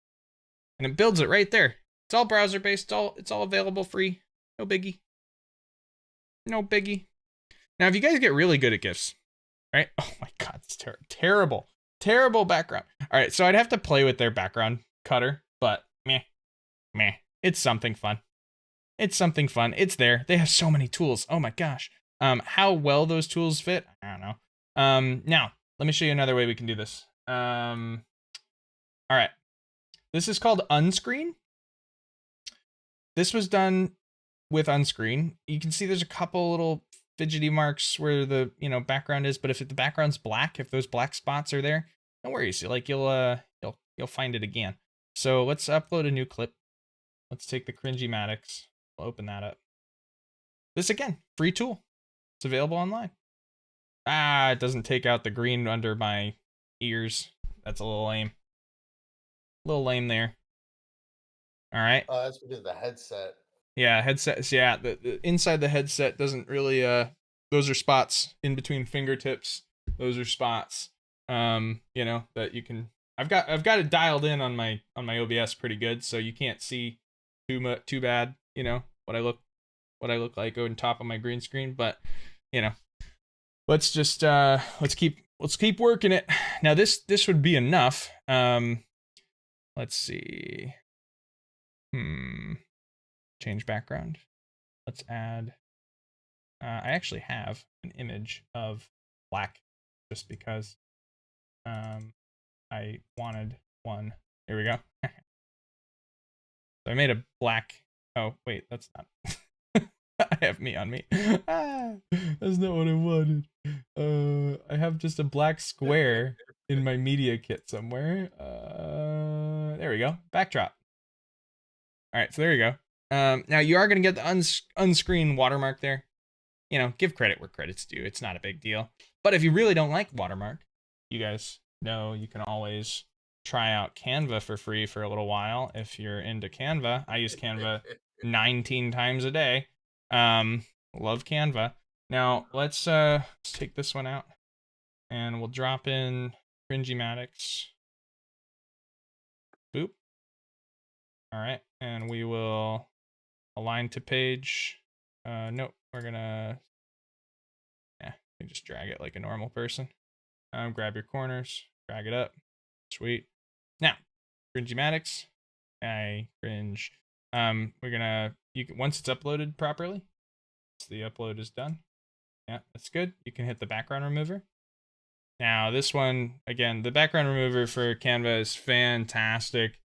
and it builds it right there. It's all browser based. It's all available free. No biggie. No biggie. Now, if you guys get really good at GIFs, right? Oh my God, it's terrible background. All right, so I'd have to play with their background cutter, but meh. It's something fun. It's something fun. It's there. They have so many tools. Oh my gosh. How well those tools fit, I don't know. Now let me show you another way we can do this. All right. This is called unscreen. This was done with unscreen. You can see there's a couple little fidgety marks where the background is, but if the background's black, if those black spots are there, don't worry. So like you'll find it again. So let's upload a new clip. Let's take the Cringy-matics. We'll open that up. This again, free tool. It's available online. It doesn't take out the green under my ears. That's a little lame. A little lame there. All right. Oh, that's because of the headset. Yeah, headsets. Yeah, the inside the headset doesn't really. Those are spots in between fingertips. Those are spots. That you can. I've got it dialed in on my OBS pretty good, so you can't see too bad. What I look like on top of my green screen, but let's just let's keep working it. Now this would be enough. Let's see. Change background. Let's add. I actually have an image of black, just because I wanted one. Here we go. So I made a black. Oh wait, that's not. I have me on me. That's not what I wanted. I have just a black square in my media kit somewhere. There we go. Backdrop. All right, so there you go. Now you are going to get the unscreen watermark there. Give credit where credit's due. It's not a big deal. But if you really don't like watermark, you guys know you can always try out Canva for free for a little while. If you're into Canva, I use Canva 19 times a day. Love Canva. Now let's take this one out and we'll drop in Cringy-matics. Boop. All right, and we will align to page. Nope, we're gonna, we just drag it like a normal person. Grab your corners, drag it up. Sweet. Now, Cringy-matics. I cringe. We're gonna, once it's uploaded properly, once the upload is done, yeah, that's good. You can hit the background remover. Now this one, again, the background remover for Canva is fantastic.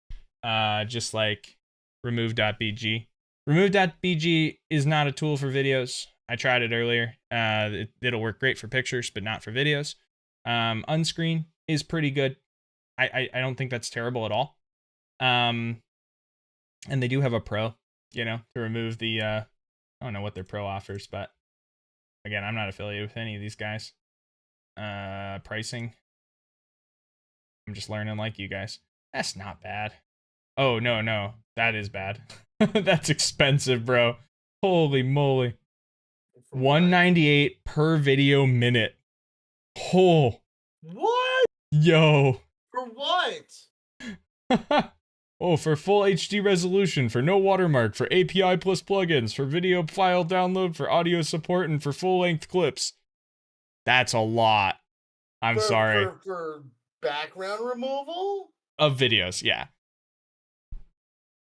Just like remove.bg. Remove.bg is not a tool for videos. I tried it earlier. It'll work great for pictures, but not for videos. Unscreen is pretty good. I don't think that's terrible at all. And they do have a pro, to remove the, I don't know what their pro offers, but again, I'm not affiliated with any of these guys. Pricing. I'm just learning like you guys. That's not bad. Oh, no. That is bad. That's expensive, bro. Holy moly. For $198 per video minute. Oh. What? Yo. For what? Oh, for full HD resolution, for no watermark, for API plus plugins, for video file download, for audio support, and for full-length clips. That's a lot. I'm sorry. For background removal? Of videos, yeah.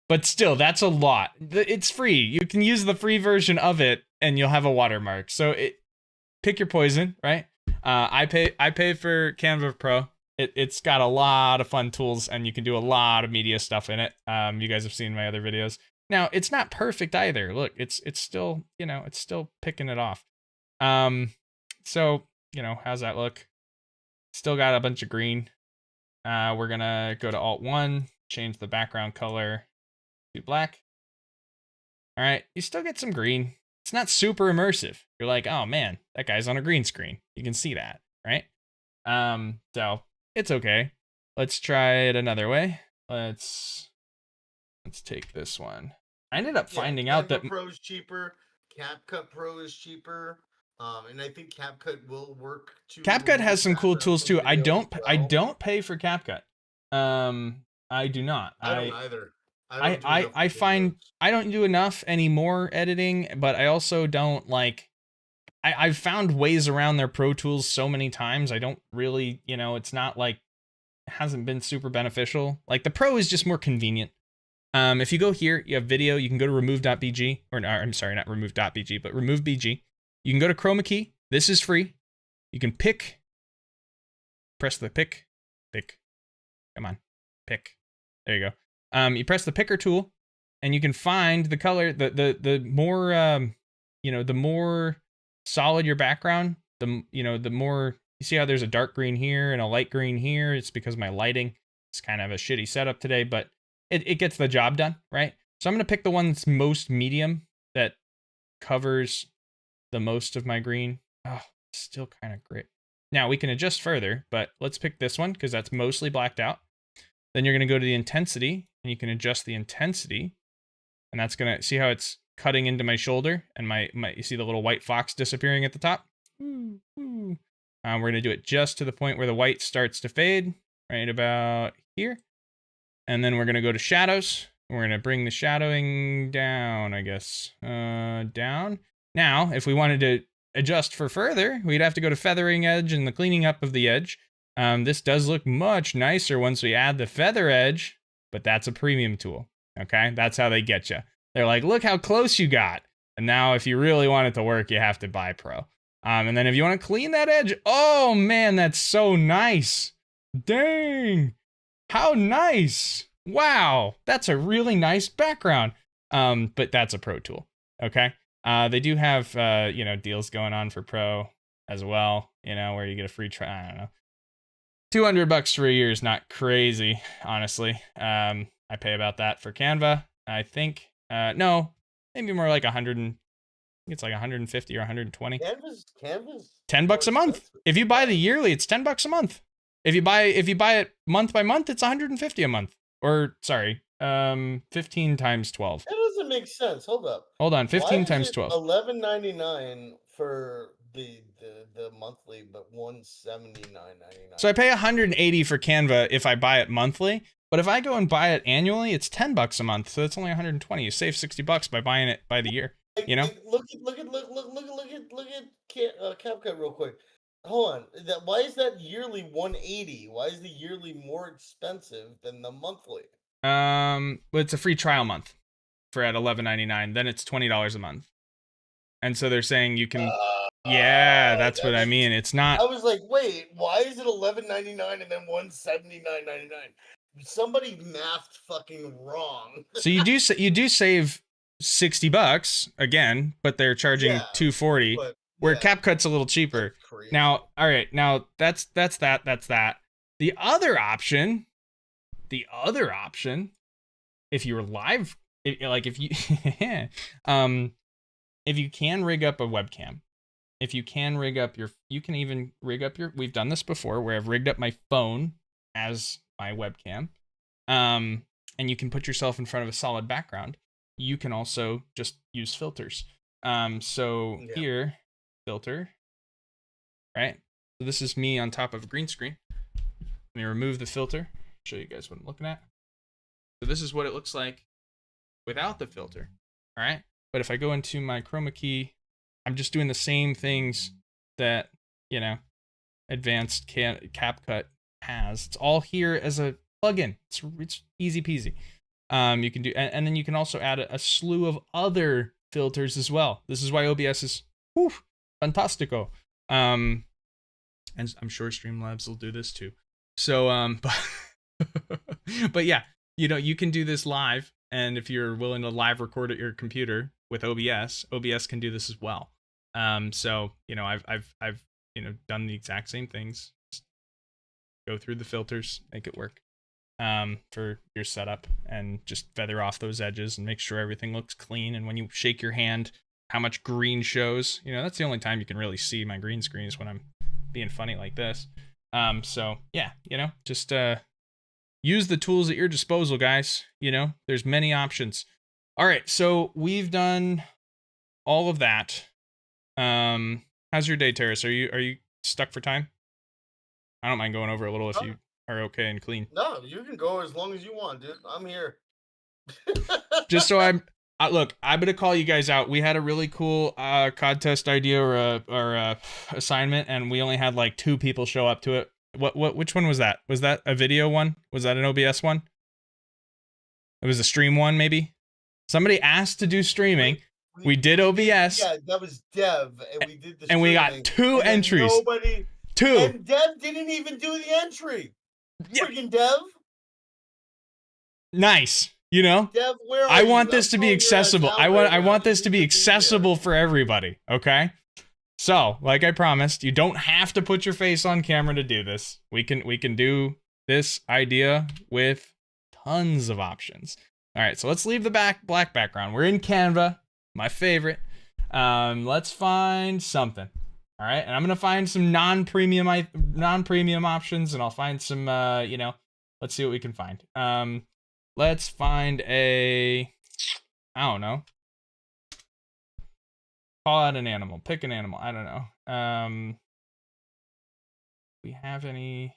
But still, that's a lot. It's free. You can use the free version of it, and you'll have a watermark. So pick your poison, right? I pay for Canva Pro. It's got a lot of fun tools, and you can do a lot of media stuff in it. You guys have seen my other videos. Now, it's not perfect either. Look, it's still, it's still picking it off. So, how's that look? Still got a bunch of green. We're gonna go to Alt-1, change the background color to black. All right, you still get some green. It's not super immersive. You're like, oh man, that guy's on a green screen. You can see that, right? So it's okay. Let's try it another way. Let's take this one. I ended up finding out that Pro is cheaper. CapCut Pro is cheaper. And I think CapCut will work too. CapCut has some cool tools too. I don't pay for CapCut. I do not. I don't either. I find I don't do enough anymore editing, but I also don't like. I've found ways around their Pro Tools so many times. I don't really, it's not like it hasn't been super beneficial. Like the Pro is just more convenient. If you go here, you have video. You can go to remove.bg, or no, I'm sorry, not remove.bg, but remove.bg. You can go to chroma key. This is free. You can press the pick. Come on, pick. There you go. You press the picker tool, and you can find the color. The more the more solid your background, the more you see how there's a dark green here and a light green here. It's because my lighting is kind of a shitty setup today, but it gets the job done, right? So I'm gonna pick the one that's most medium, that covers the most of my green. Oh, still kind of gray. Now we can adjust further, but let's pick this one because that's mostly blacked out. Then you're gonna go to the intensity, and you can adjust the intensity, and that's gonna see how it's cutting into my shoulder, and my you see the little white fox disappearing at the top. We're gonna do it just to the point where the white starts to fade, right about here, and then we're gonna go to shadows. We're gonna bring the shadowing down, I guess, down. Now, if we wanted to adjust for further, we'd have to go to feathering edge and the cleaning up of the edge. This does look much nicer once we add the feather edge, but that's a premium tool, okay? That's how they get you. They're like, look how close you got. And now if you really want it to work, you have to buy Pro. And then if you want to clean that edge, oh man, that's so nice. Dang, how nice. Wow, that's a really nice background. But that's a Pro tool, okay? They do have, deals going on for Pro as well, where you get a free trial. I don't know. $200 for a year is not crazy, honestly. I pay about that for Canva, I think. No, maybe more like 100. I think it's like 150 or 120. Canva's $10 a month. If you buy the yearly, it's $10 a month. If you buy it month by month, it's 150 a month. Or sorry, 15 times 12. That doesn't make sense. Hold on, 15 times 12. $11.99 for the monthly, but $179.99. So I pay 180 for Canva if I buy it monthly, but if I go and buy it annually, it's $10 a month. So it's only 120. You save $60 by buying it by the year. Look at CapCut real quick. Hold on. Why is that yearly 180? Why is the yearly more expensive than the monthly? Well, it's a free trial month for at $11.99. Then it's $20 a month. And so they're saying you can. Yeah, that's what I mean. It's not. I was like, wait, why is it $11.99 and then $179.99? Somebody mathed fucking wrong. So you do save $60 again, but they're charging $240. Where CapCut's a little cheaper. Now, all right, now that's that. The other option if you're live, if you if you can rig up a webcam, if you can rig up you can even rig up we've done this before where I've rigged up my phone as my webcam, and you can put yourself in front of a solid background. You can also just use filters. So here, filter, right? So this is me on top of a green screen. Let me remove the filter, show you guys what I'm looking at. So this is what it looks like without the filter, all right? But if I go into my chroma key, I'm just doing the same things that, you know, advanced CapCut has. It's all here as a plugin. It's easy peasy. You can do, and then you can also add a slew of other filters as well. This is why OBS is fantastico. And I'm sure Streamlabs will do this too. So, but yeah, you know, you can do this live, and if you're willing to live record at your computer with OBS can do this as well. So, you know, I've you know, done the exact same things. Just go through the filters, make it work for your setup, and just feather off those edges and make sure everything looks clean. And when you shake your hand, how much green shows. You know, that's the only time you can really see my green screen is when I'm being funny like this. So yeah, you know, just use the tools at your disposal, guys. You know, there's many options. All right, so we've done all of that. How's your day, Terrace? Are you stuck for time? I don't mind going over a little if you are okay and clean. No, you can go as long as you want, dude. I'm here. Just so look, I'm gonna call you guys out. We had a really cool contest idea or a assignment, and we only had like 2 people show up to it. Which one was that? Was that a video one? Was that an OBS one? It was a stream one, maybe. Somebody asked to do streaming. We did OBS. Yeah, that was Dev, and we did the streaming, and we got 2 entries. Nobody. 2. And Dev didn't even do the entry. Yeah. Freaking Dev. Nice. You know, Dev, where are I you? want this to be accessible. I want this to be accessible for everybody. Okay. So, like I promised, you don't have to put your face on camera to do this. We can do this idea with tons of options. All right, so let's leave the black background. We're in Canva, my favorite. Let's find something. All right, and I'm gonna find some non-premium options, and I'll find some. You know, let's see what we can find. Let's find I don't know. Call out an animal. Pick an animal. I don't know. We have any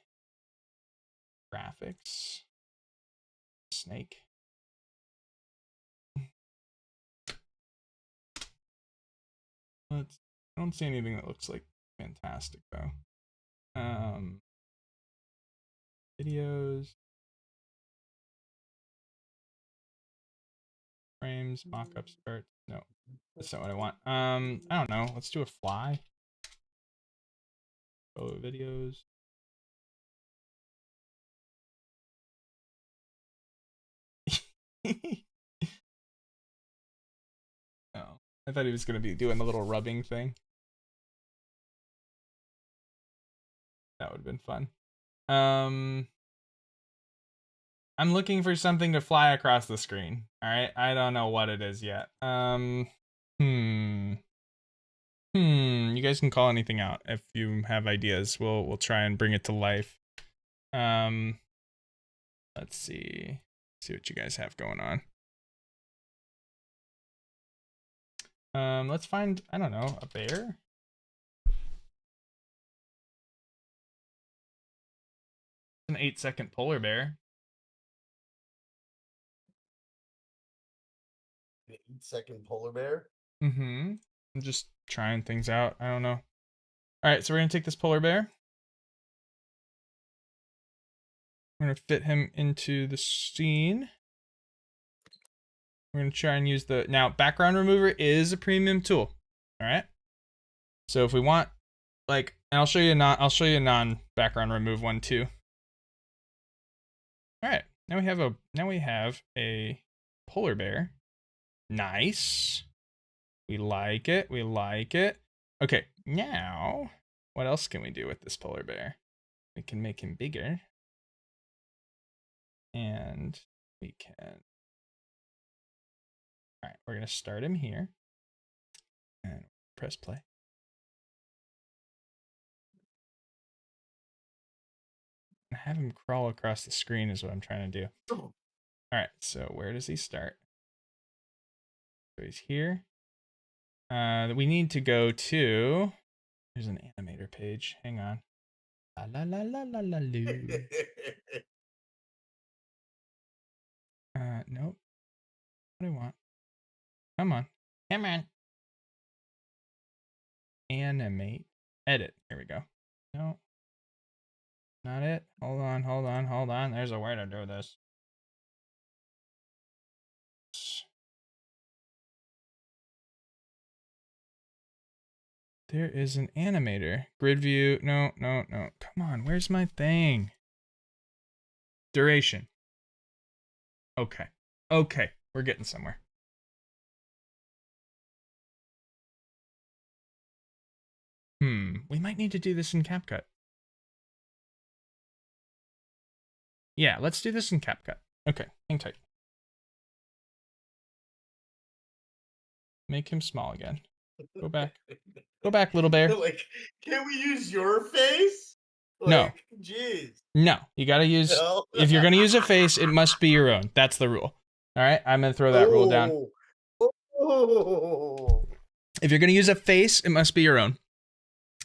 graphics? Snake. I don't see anything that looks like fantastic though. Videos. Frames, mock-up start. No, that's not what I want. I don't know. Let's do a fly. Photo videos. Oh, I thought he was gonna be doing the little rubbing thing. That would have been fun. I'm looking for something to fly across the screen. All right, I don't know what it is yet. You guys can call anything out if you have ideas. We'll try and bring it to life. Let's see what you guys have going on. Let's find, I don't know, a bear. An 8-second polar bear. An 8-second polar bear? I'm just trying things out. I don't know. All right, so we're gonna take this polar bear. We're gonna fit him into the scene. We're gonna try and use now background remover is a premium tool. All right. So if we want, like, and I'll show you a non-background remove one too. All right, now we have a polar bear. Nice. We like it. We like it. Okay, now what else can we do with this polar bear? We can make him bigger. And we can we're gonna start him here. And press play. Have him crawl across the screen is what I'm trying to do. All right, so where does he start? So he's here. We need to go to. There's an animator page. Hang on. La la la la la loo. Nope. What do I want? Come on. Come on. Animate. Edit. Here we go. No. Not it. Hold on, hold on, hold on. There's a way to do this. There is an animator. Grid view. No, no, no. Come on. Where's my thing? Duration. Okay. Okay. We're getting somewhere. We might need to do this in CapCut. Yeah, let's do this in CapCut. Okay, hang tight. Make him small again. Go back. Go back, little bear. Like, can we use your face? Like, no. Jeez. No, you gotta use. No. If you're gonna use a face, it must be your own. That's the rule. All right, I'm gonna throw that rule down. Oh. If you're gonna use a face, it must be your own.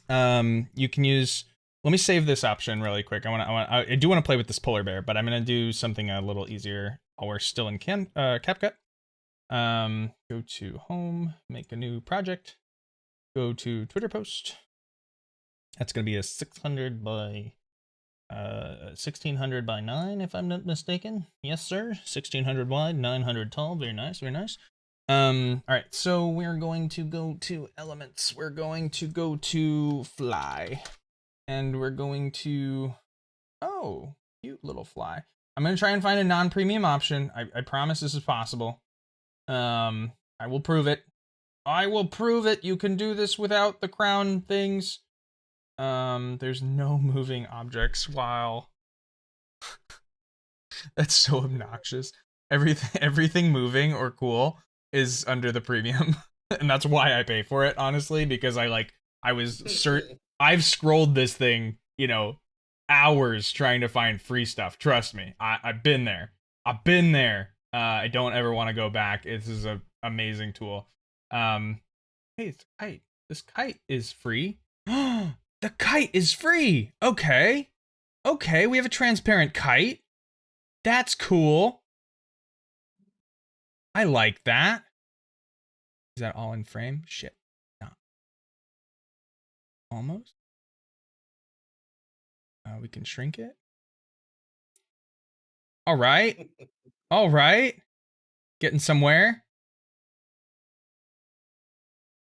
You can use. Let me save this option really quick. I do want to play with this polar bear, but I'm gonna do something a little easier while we're still in CapCut. Go to home, make a new project. Go to Twitter post. That's gonna be a 600 by 1600 by 9, if I'm not mistaken. Yes, sir. 1600 wide, 900 tall. Very nice, very nice. All right, so we're going to go to elements. We're going to go to fly, and we're going to, oh, cute little fly. I'm gonna try and find a non-premium option. I promise this is possible. I will prove it. I will prove it. You can do this without the crown things. There's no moving objects. Wow. That's so obnoxious. Everything moving or cool is under the premium. And that's why I pay for it, honestly, because I've scrolled this thing, hours trying to find free stuff. Trust me. I've been there. I don't ever want to go back. This is an amazing tool. Hey, it's a kite. This kite is free. The kite is free. Okay. Okay, we have a transparent kite. That's cool. I like that. Is that all in frame? Shit. No. Almost. We can shrink it. All right. All right. Getting somewhere.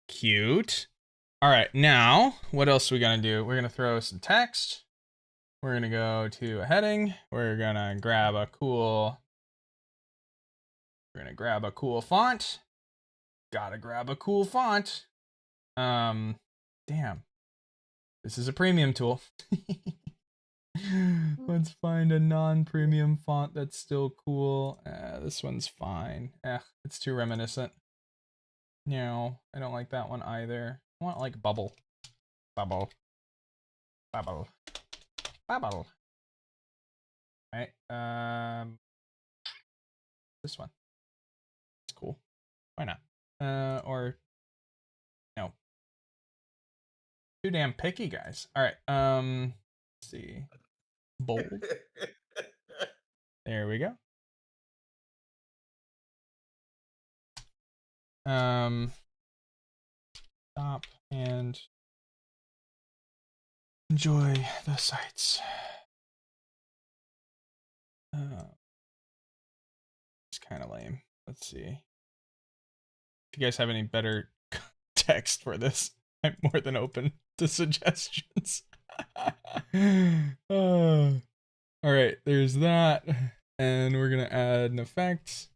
Cute. All right, now, what else are we gonna do? We're gonna throw some text. We're gonna go to a heading. We're gonna grab a cool font. Gotta grab a cool font. Damn. This is a premium tool. Let's find a non-premium font that's still cool. This one's fine. It's too reminiscent. No, I don't like that one either. I want like bubble. Bubble. Bubble. Bubble. Alright, this one. It's cool. Why not? Or no. Too damn picky, guys. Alright, let's see. Bold. There we go. Stop and enjoy the sights. It's kind of lame. Let's see. If you guys have any better text for this, I'm more than open to suggestions. All right, there's that. And we're going to add an effect.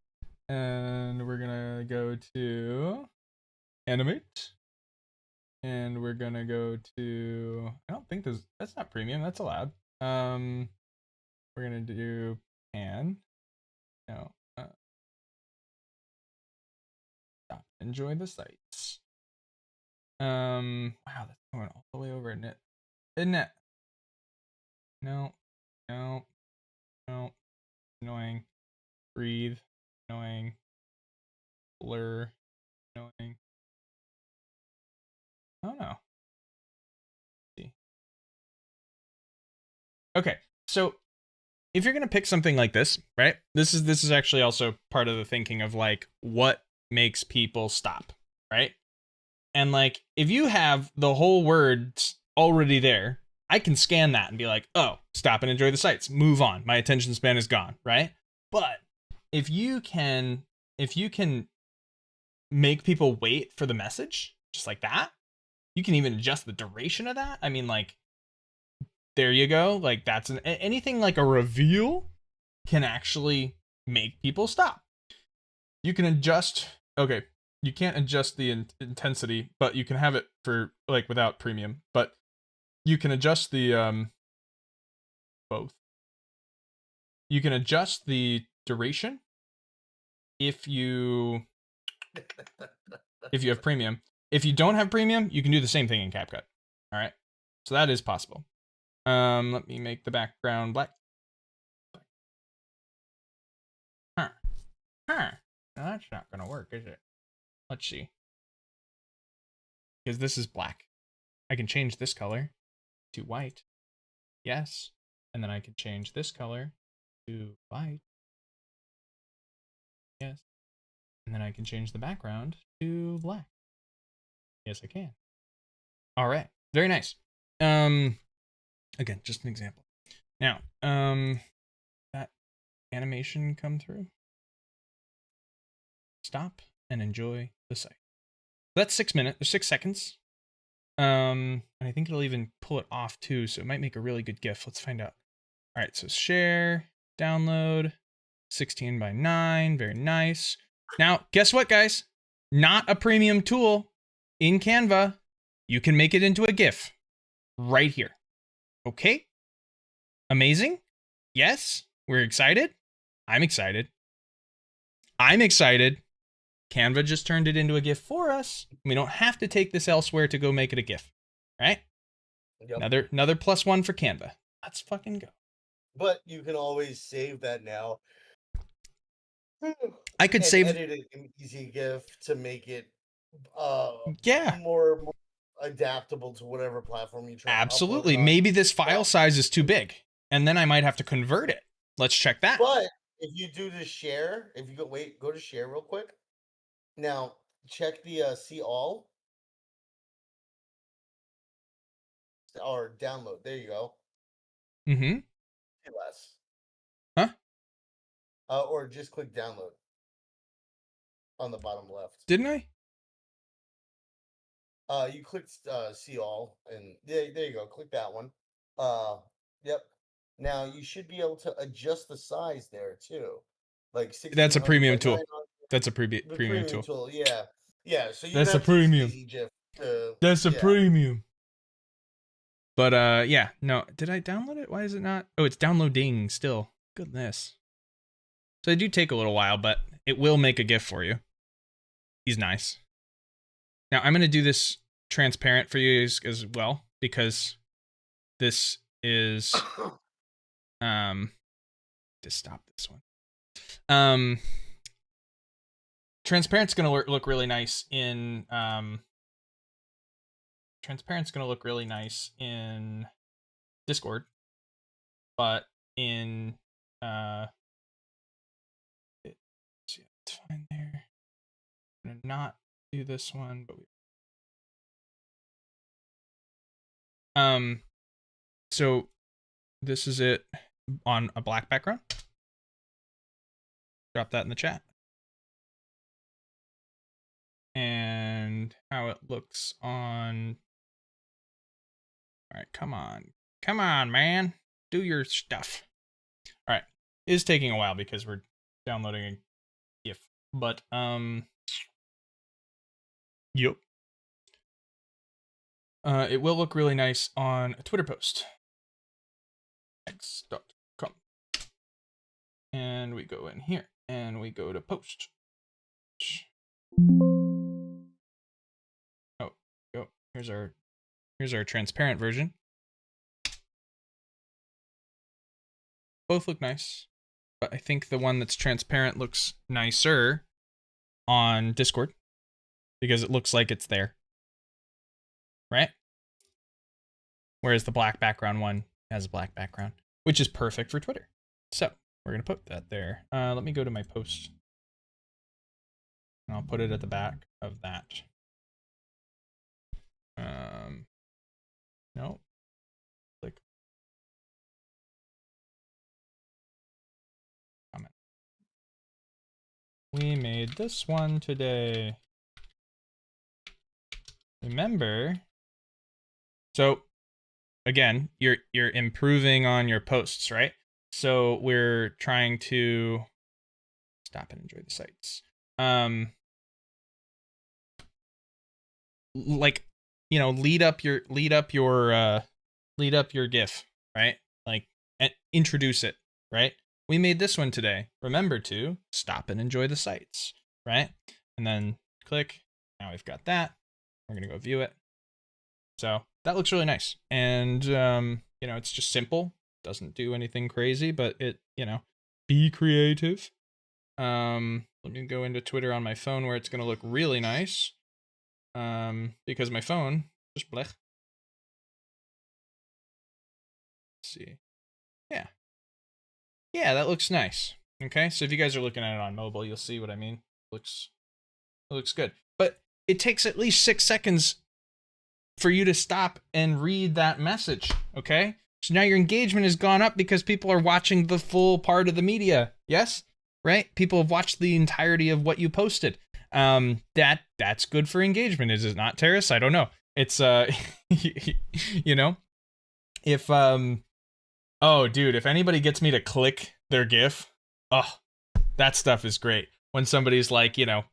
And we're going to go to animate. And we're going to go to, I don't think that's not premium. That's allowed. We're going to do pan. No. Stop. Enjoy the sights. Wow, that's going all the way over, isn't it? Isn't it? No, no, no. Annoying. Breathe. Annoying. Blur. Annoying. Oh no. See. Okay, so if you're gonna pick something like this, right? This is actually also part of the thinking of like what makes people stop, right? And like if you have the whole words already there, I can scan that and be like, oh, stop and enjoy the sights. Move on. My attention span is gone, right? But if you can make people wait for the message, just like that, you can even adjust the duration of that. I mean, like, there you go. Like that's anything like a reveal can actually make people stop. You can adjust. Okay, you can't adjust the intensity, but you can have it for like without premium. But you can adjust the both. You can adjust the duration if you have premium. If you don't have premium, you can do the same thing in CapCut. All right, so that is possible. Let me make the background black. Huh. Now that's not gonna work, is it? Let's see. Because this is black. I can change this color to white. Yes. And then I can change this color to white. Yes. And then I can change the background to black. Yes, I can. All right. Very nice. Again, just an example. Now, that animation come through. Stop and enjoy the sight. That's 6 minutes, 6 seconds. And I think it'll even pull it off too, so it might make a really good GIF. Let's find out. All right, so share, download, 16 by 9, very nice. Now, guess what, guys? Not a premium tool in Canva. You can make it into a GIF right here. Okay? Amazing? Yes? We're excited? I'm excited. I'm excited. Canva just turned it into a GIF for us. We don't have to take this elsewhere to go make it a GIF. Right? Yep. Another +1 for Canva. Let's fucking go. But you can always save that now. I could save edit it in easy GIF to make it yeah, more adaptable to whatever platform you try. Absolutely. Maybe this file size is too big, and then I might have to convert it. Let's check that. But if you do the share, if you go to share real quick. Now check the see all or download. There you go. Mm-hmm. Less. Huh? Or just click download on the bottom left. Didn't I? You clicked see all, and there you go. Click that one. Yep. Now you should be able to adjust the size there too. Like that's a premium tool. That's a premium tool. Yeah. Yeah. So that's a premium. That's a premium. But yeah, no. Did I download it? Why is it not? Oh, it's downloading still. Goodness. So they do take a little while, but it will make a GIF for you. He's nice. Now I'm gonna do this transparent for you as well, because this is to stop this one. Transparent's gonna look really nice in Discord, but in it's fine there. I'm gonna not do this one, but so this is it on a black background. Drop that in the chat. And how it looks on. All right, come on, man, do your stuff. All right, it is taking a while because we're downloading a GIF, but yep. It will look really nice on a Twitter post. X.com. And we go in here and we go to post. Here's our transparent version. Both look nice, but I think the one that's transparent looks nicer on Discord because it looks like it's there, right? Whereas the black background one has a black background, which is perfect for Twitter. So we're gonna put that there. Let me go to my post. And I'll put it at the back of that. No. Click. Comment. We made this one today. Remember. So again, you're improving on your posts, right? So we're trying to stop and enjoy the sights. Like, you know, lead up your GIF, right? Like, and introduce it, right? We made this one today. Remember to stop and enjoy the sights, right? And then click. Now we've got that. We're gonna go view it. So that looks really nice. And you know, it's just simple. Doesn't do anything crazy, but it, you know, be creative. Let me go into Twitter on my phone where it's gonna look really nice. Because my phone just blech. Let's see. Yeah, that looks nice. Okay, so if you guys are looking at it on mobile, you'll see what I mean. It looks good. But it takes at least 6 seconds for you to stop and read that message, okay? So now your engagement has gone up because people are watching the full part of the media. Yes? Right? People have watched the entirety of what you posted. That's good for engagement, is it not, Terrace? I don't know. It's you know, if oh dude, if anybody gets me to click their GIF, oh, that stuff is great. When somebody's like, you know,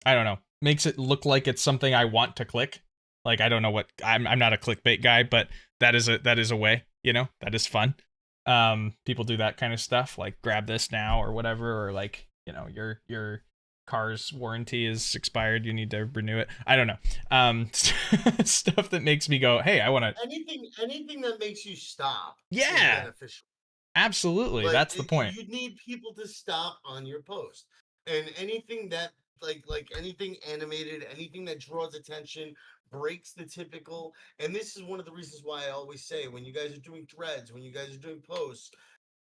I don't know, makes it look like it's something I want to click. Like, I don't know what, I'm not a clickbait guy, but that is a way, you know, that is fun. People do that kind of stuff, like grab this now or whatever, or like, you know, your car's warranty is expired, you need to renew it. I don't know. Stuff that makes me go, hey, I want to. Anything that makes you stop. Yeah. Is beneficial. Absolutely. Like, that's the point. You need people to stop on your post, and anything that like anything animated, anything that draws attention, breaks the typical. And this is one of the reasons why I always say, when you guys are doing threads, when you guys are doing posts,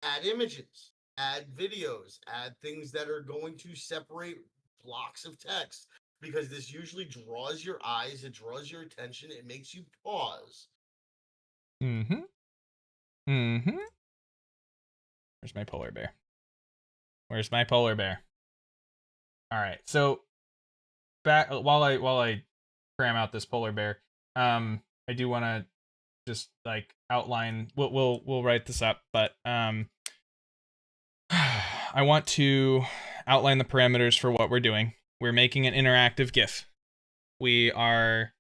add images, add videos, add things that are going to separate blocks of text, because this usually draws your eyes, it draws your attention, it makes you pause. Where's my polar bear? Where's my polar bear? All right, so back while I cram out this polar bear, I do want to just like outline. We'll write this up, but I want to outline the parameters for what we're doing. We're making an interactive GIF. We are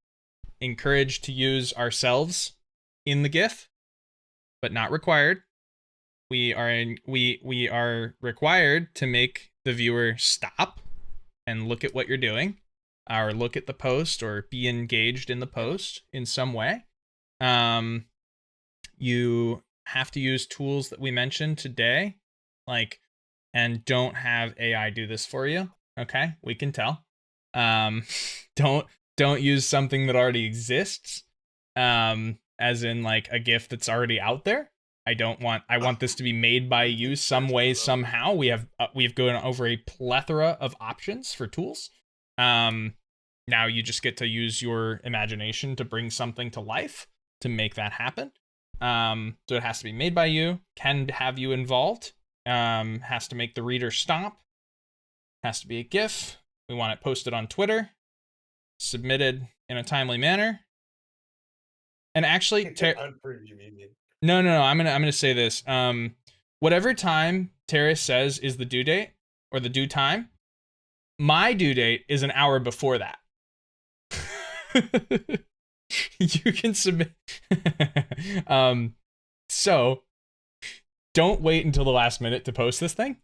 encouraged to use ourselves in the GIF, but not required. We are required to make the viewer stop and look at what you're doing, or look at the post, or be engaged in the post in some way. You have to use tools that we mentioned today, like, and don't have AI do this for you. Okay, we can tell. Don't use something that already exists, as in like a GIF that's already out there. I want this to be made by you some way, somehow. We've gone over a plethora of options for tools. Now you just get to use your imagination to bring something to life to make that happen. So it has to be made by you, can have you involved, has to make the reader stop, has to be a GIF. We want it posted on Twitter, submitted in a timely manner. And actually, no, I'm gonna say this. Whatever time Terrace says is the due date or the due time, my due date is an hour before that. You can submit. So don't wait until the last minute to post this thing,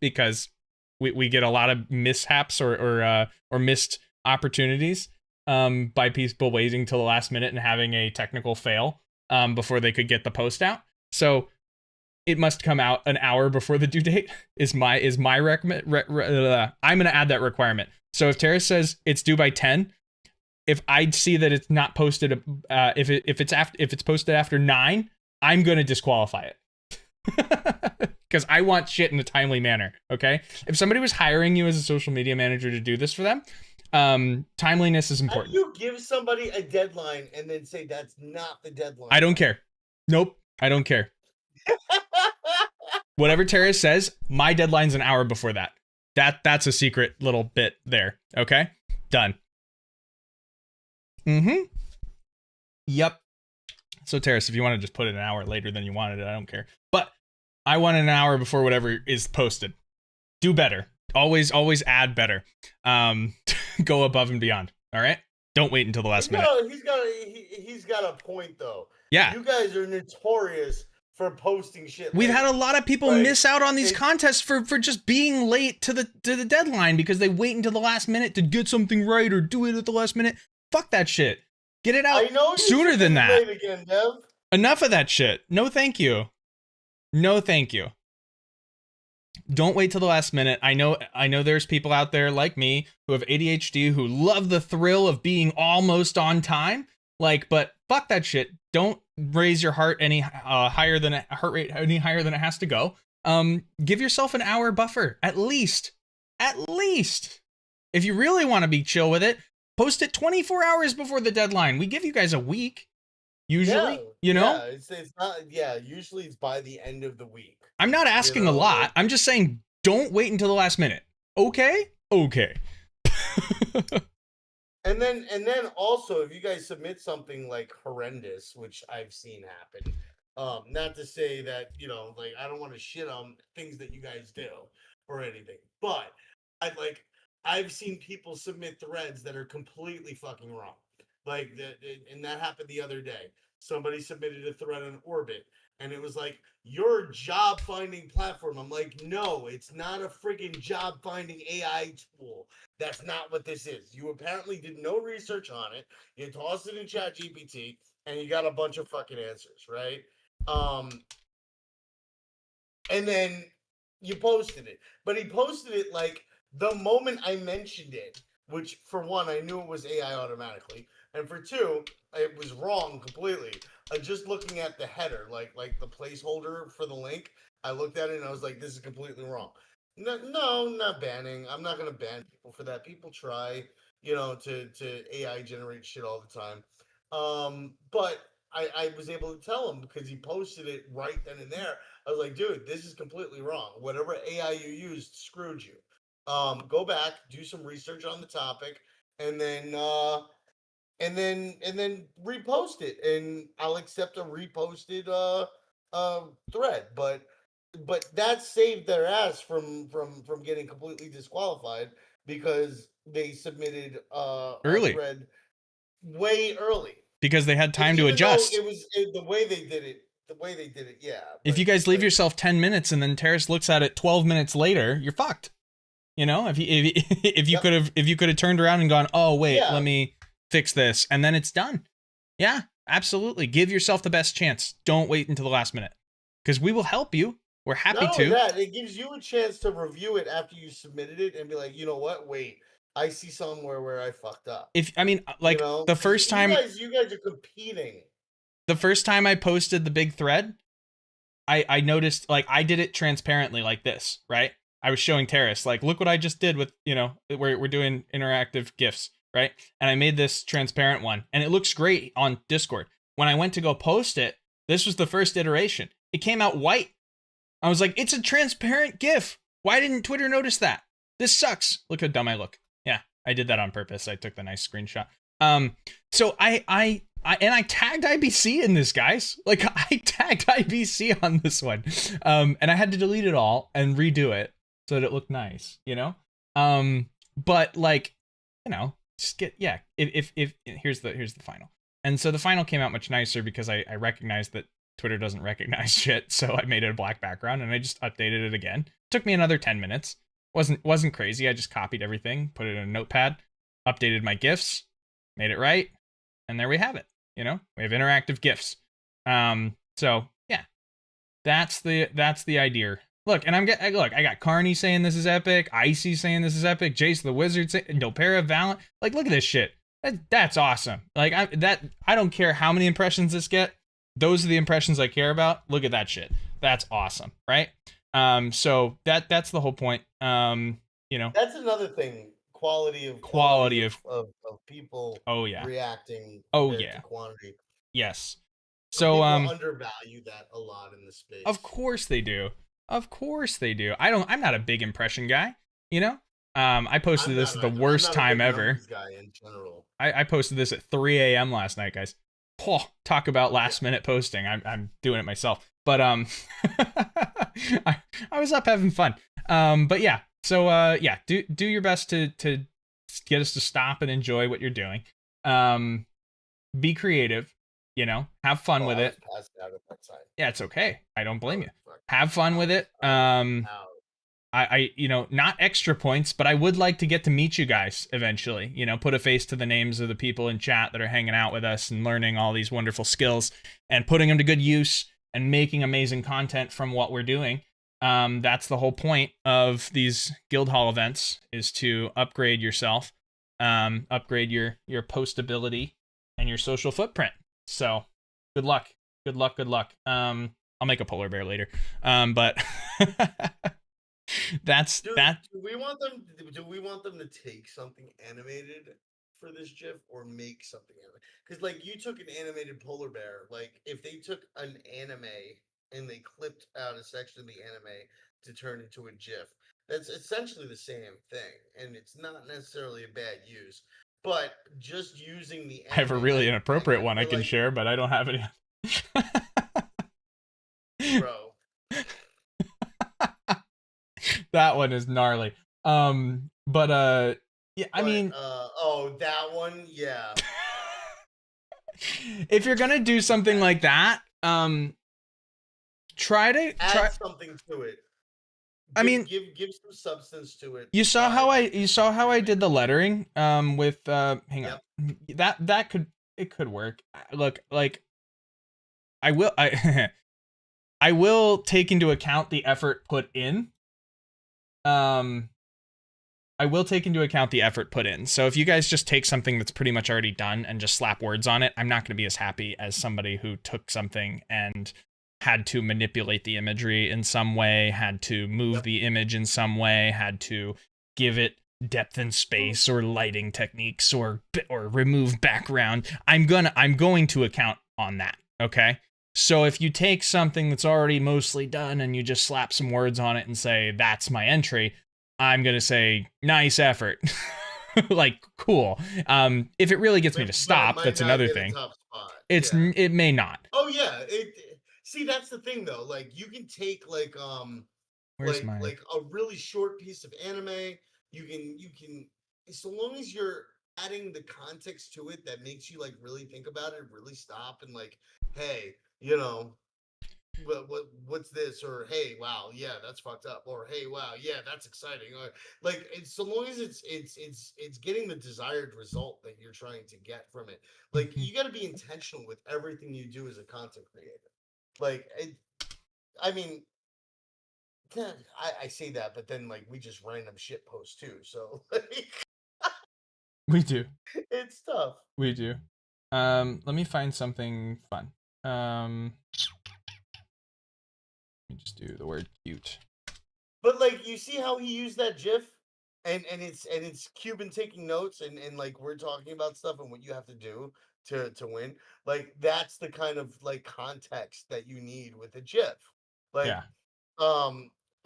because we get a lot of mishaps or missed opportunities by people waiting till the last minute and having a technical fail before they could get the post out. So it must come out an hour before the due date is my recommend. I'm gonna add that requirement. So if Terrace says it's due by 10, if I see that it's not posted, if it's posted after 9, I'm gonna disqualify it because I want shit in a timely manner. Okay, if somebody was hiring you as a social media manager to do this for them, timeliness is important. How do you give somebody a deadline and then say that's not the deadline? I don't care. Nope, I don't care. Whatever Terrace says, my deadline's an hour before that. That's a secret little bit there. Okay, done. Yep. So Terrace, if you want to just put it an hour later than you wanted it, I don't care. But I want an hour before whatever is posted. Do better. Always add better. Go above and beyond. All right. Don't wait until the last minute. He's got a point though. Yeah. You guys are notorious for posting shit. We've had a lot of people miss out on these contests for just being late to the deadline because they wait until the last minute to get something right or do it at the last minute. Fuck that shit. Get it out sooner than that. Again, Dev. Enough of that shit. No, thank you. No, thank you. Don't wait till the last minute. I know there's people out there like me who have ADHD who love the thrill of being almost on time. But fuck that shit. Don't raise your heart any higher than heart rate any higher than it has to go. Give yourself an hour buffer at least. If you really want to be chill with it, post it 24 hours before the deadline. We give you guys a week. Usually, you know? Yeah, it's not, usually it's by the end of the week. I'm not asking a lot. I'm just saying don't wait until the last minute. Okay? Okay. And then also, if you guys submit something like horrendous, which I've seen happen, not to say that, I don't want to shit on things that you guys do or anything, but I've seen people submit threads that are completely fucking wrong. And that happened the other day. Somebody submitted a thread on Orbit, and it was like, your job finding platform. I'm like, no, it's not a freaking job finding AI tool. That's not what this is. You apparently did no research on it. You tossed it in ChatGPT, and you got a bunch of fucking answers, right? And then you posted it. But he posted it like the moment I mentioned it, which for one, I knew it was AI automatically. And for two, it was wrong completely. Just looking at the header, like the placeholder for the link, I looked at it and I was like, this is completely wrong. No, not banning. I'm not going to ban people for that. People try, to AI generate shit all the time. But I was able to tell him because he posted it right then and there. I was like, dude, this is completely wrong. Whatever AI you used screwed you. Go back, do some research on the topic, and then repost it, and I'll accept a reposted thread. But that saved their ass from getting completely disqualified because they submitted a thread way early because they had time to adjust. It was the way they did it. Yeah. If you guys leave yourself 10 minutes and then Terrace looks at it 12 minutes later, you're fucked. If you could have turned around and gone, oh wait, let me fix this, and then it's done. Yeah, absolutely. Give yourself the best chance. Don't wait until the last minute, because we will help you. We're happy Not to. only that, it gives you a chance to review it after you submitted it and be like, you know what? Wait, I see somewhere where I fucked up. The first time you guys are competing. The first time I posted the big thread, I noticed I did it transparently like this, right? I was showing Terrace, look what I just did with, we're doing interactive GIFs, right? And I made this transparent one, and it looks great on Discord. When I went to go post it, this was the first iteration. It came out white. I was like, it's a transparent GIF. Why didn't Twitter notice that? This sucks. Look how dumb I look. Yeah, I did that on purpose. I took the nice screenshot. So I tagged IBC in this, guys. I tagged IBC on this one. And I had to delete it all and redo it so that it looked nice, but just get, if here's the final. And so the final came out much nicer because I recognized that Twitter doesn't recognize shit. So I made it a black background and I just updated it again. Took me another 10 minutes. Wasn't crazy. I just copied everything, put it in a notepad, updated my GIFs, made it right, and there we have it. You know, we have interactive GIFs. So yeah, that's the idea. Look, and I got Carney saying this is epic, Icy saying this is epic, Jace the Wizard saying Dopera Valent. Like, look at this shit. That's awesome. Like, I don't care how many impressions this get. Those are the impressions I care about. Look at that shit. That's awesome, right? So that's the whole point. You know, That's another thing. quality of of people oh yeah, reacting oh compared yeah, to quantity. yes. Some So people undervalue that a lot in the of space. course they do. Of course they do. I'm not a big impression guy, you know? I posted I'm this not at the either. I'm worst not a time big ever. numbers guy in general. I posted this at 3 a.m. last night, guys. Oh, talk about last minute posting. I'm doing it myself. But I was up having fun. But yeah. So yeah, do your best to get us to stop and enjoy what you're doing. Be creative, you know, have fun with I was it. passed out at that time. Yeah, it's okay. I don't blame you. Fuck. Have fun with it. Out. I, you know, not extra points, but I would like to get to meet you guys eventually. You know, put a face to the names of the people in chat that are hanging out with us and learning all these wonderful skills and putting them to good use and making amazing content from what we're doing. That's the whole point of these guild hall events, is to upgrade yourself, upgrade your postability and your social footprint. So, good luck, good luck, good luck. I'll make a polar bear later. But that's that. Do we want them? Do we want them to take something animated for this GIF or make something animated? Because like you took an animated polar bear. Like if they took an anime and they clipped out a section of the anime to turn into a GIF, that's essentially the same thing, and it's not necessarily a bad use. But just using the I have a anime, really inappropriate one I feel can like, share, but I don't have any. bro. That one is gnarly. But yeah, I mean, oh, that one, yeah. if you're gonna do something like that, try to Add something to it. I mean, give some substance to it. you saw how I did the lettering with hang on. That could work. Look, like I will I will take into account the effort put in. I will take into account the effort put in. So if you guys just take something that's pretty much already done and just slap words on it, I'm not going to be as happy as somebody who took something and had to manipulate the imagery in some way, had to move the image in some way, had to give it depth and space or lighting techniques or remove background. I'm going to account on that, okay? So if you take something that's already mostly done and you just slap some words on it and say, that's my entry, I'm going to say, nice effort. Like, cool. If it really gets me to stop, that's another thing. It may not. Oh yeah. See, that's the thing though. Like you can take like like a really short piece of anime. You can so long as you're adding the context to it that makes you like really think about it, really stop and like, hey, you know, what's this, or hey, wow, yeah, that's fucked up, or hey, wow, yeah, that's exciting, or like it's so long as it's getting the desired result that you're trying to get from it. Like you got to be intentional with everything you do as a content creator. Like I mean, I say that, but then like we just random shit post too, so like, we do. It's tough. We do. Let me find something fun. Let me just do the word cute. But like you see how he used that GIF, and it's Cuban taking notes, and like we're talking about stuff and what you have to do to win. Like that's the kind of like context that you need with a GIF. Like yeah.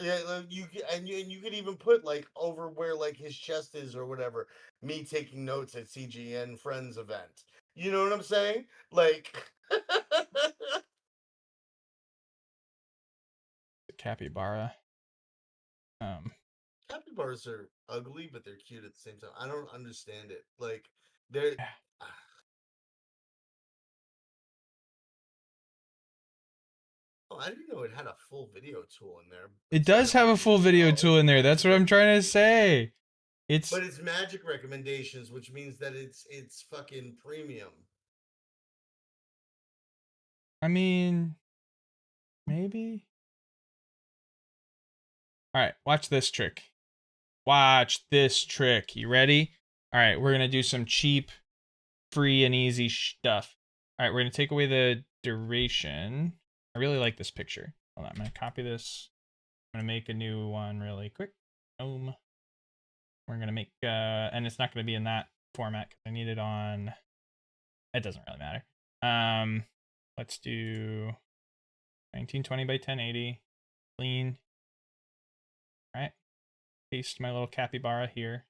Yeah, you could even put like over where like his chest is or whatever. Me taking notes at CJN Friends event. You know what I'm saying? Like Capybara. capybaras are ugly, but they're cute at the same time. I don't understand it. Like they're. Oh, I didn't know it had a full video tool in there. It does have a full video tool in there. That's what I'm trying to say. But it's magic recommendations, which means that it's fucking premium. I mean, maybe. All right, watch this trick. Watch this trick. You ready? All right, we're gonna do some cheap, free, and easy stuff. All right, we're gonna take away the duration. I really like this picture. Hold on, I'm gonna copy this. I'm gonna make a new one really quick. We're gonna make, and it's not gonna be in that format because I need it on. It doesn't really matter. Let's do 1920 by 1080, clean. All right, paste my little capybara here,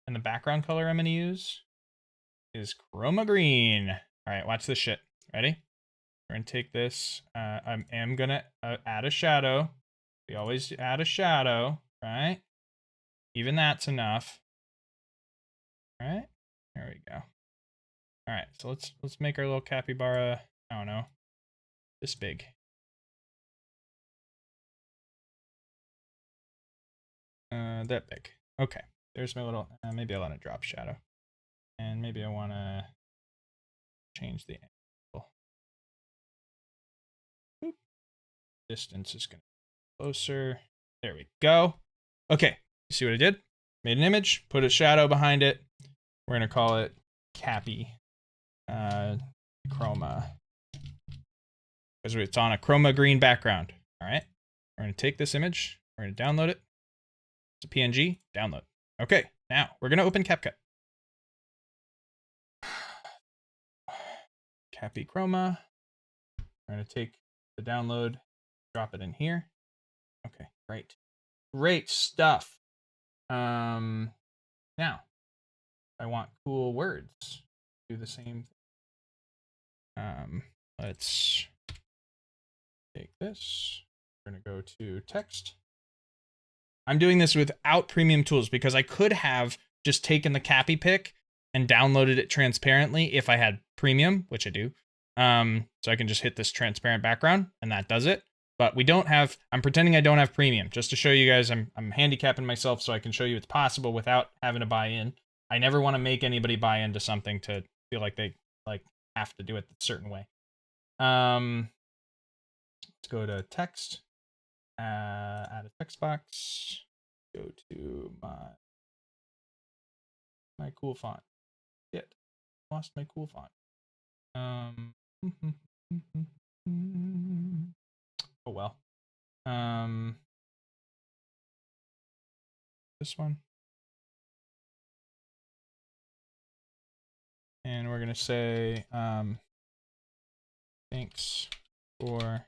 and the background color I'm gonna use is chroma green. All right, watch this shit. Ready? We're gonna take this. I am gonna add a shadow. We always add a shadow, right? Even that's enough. All right, there we go. All right, so let's make our little capybara. I don't know, this big. That big. Okay, there's my little. Maybe I want to drop shadow, and maybe I want to change the angle. Boop. Distance is gonna be closer. There we go. Okay, you see what I did? Made an image, put a shadow behind it. We're gonna call it Cappy Chroma, because it's on a chroma green background. All right, we're gonna take this image. We're gonna download it. It's a PNG. Download. Okay, now we're gonna open CapCut. Cappy Chroma. We're gonna take the download, drop it in here. Okay, great, great stuff. Now I want cool words. Do the same thing. Let's take this. We're gonna go to text. I'm doing this without premium tools because I could have just taken the Cappy pick and downloaded it transparently if I had premium, which I do. So I can just hit this transparent background and that does it. But we don't have, I'm pretending I don't have premium just to show you guys I'm handicapping myself so I can show you it's possible without having to buy in. I never want to make anybody buy into something to feel like they have to do it a certain way. Let's go to text, add a text box, go to my cool font. Shit, lost my cool font. Oh well. This one. And we're gonna say thanks for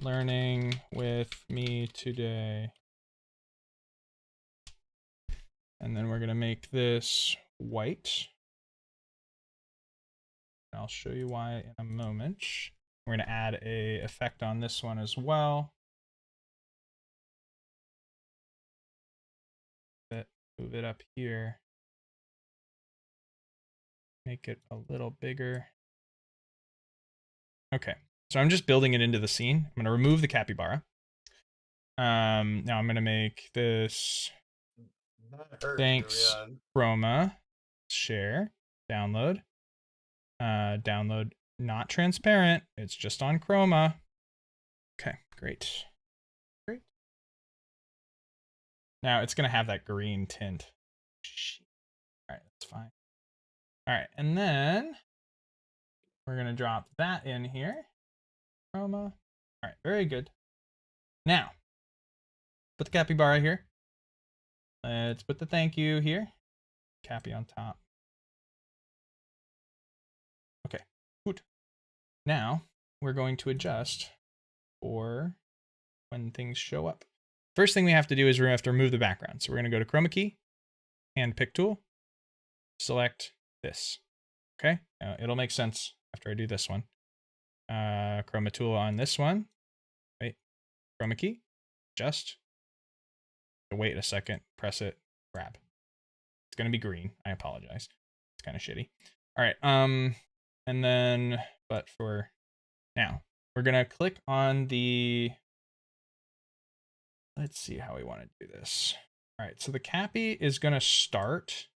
learning with me today. And then we're gonna make this white. I'll show you why in a moment. We're gonna add a effect on this one as well. Move it up here. Make it a little bigger. Okay, so I'm just building it into the scene. I'm gonna remove the capybara. Now I'm gonna make this thanks chroma, share, download. Download not transparent. It's just on chroma. Okay, great. Great. Now it's gonna have that green tint. All right, that's fine. All right, and then we're gonna drop that in here. Chroma. All right, very good. Now, put the capybara here. Let's put the thank you here. Cappy on top. Okay, good. Now we're going to adjust for when things show up. First thing we have to do is we have to remove the background. So we're going to go to chroma key, hand pick tool, select this. Okay, it'll make sense after I do this one. Chroma tool on this one. Wait, chroma key, adjust. Wait a second, press it, grab. It's going to be green. I apologize. It's kind of shitty. All right, and then, but for now, we're going to click on the let's see how we want to do this. All right, so the Cappy is going to start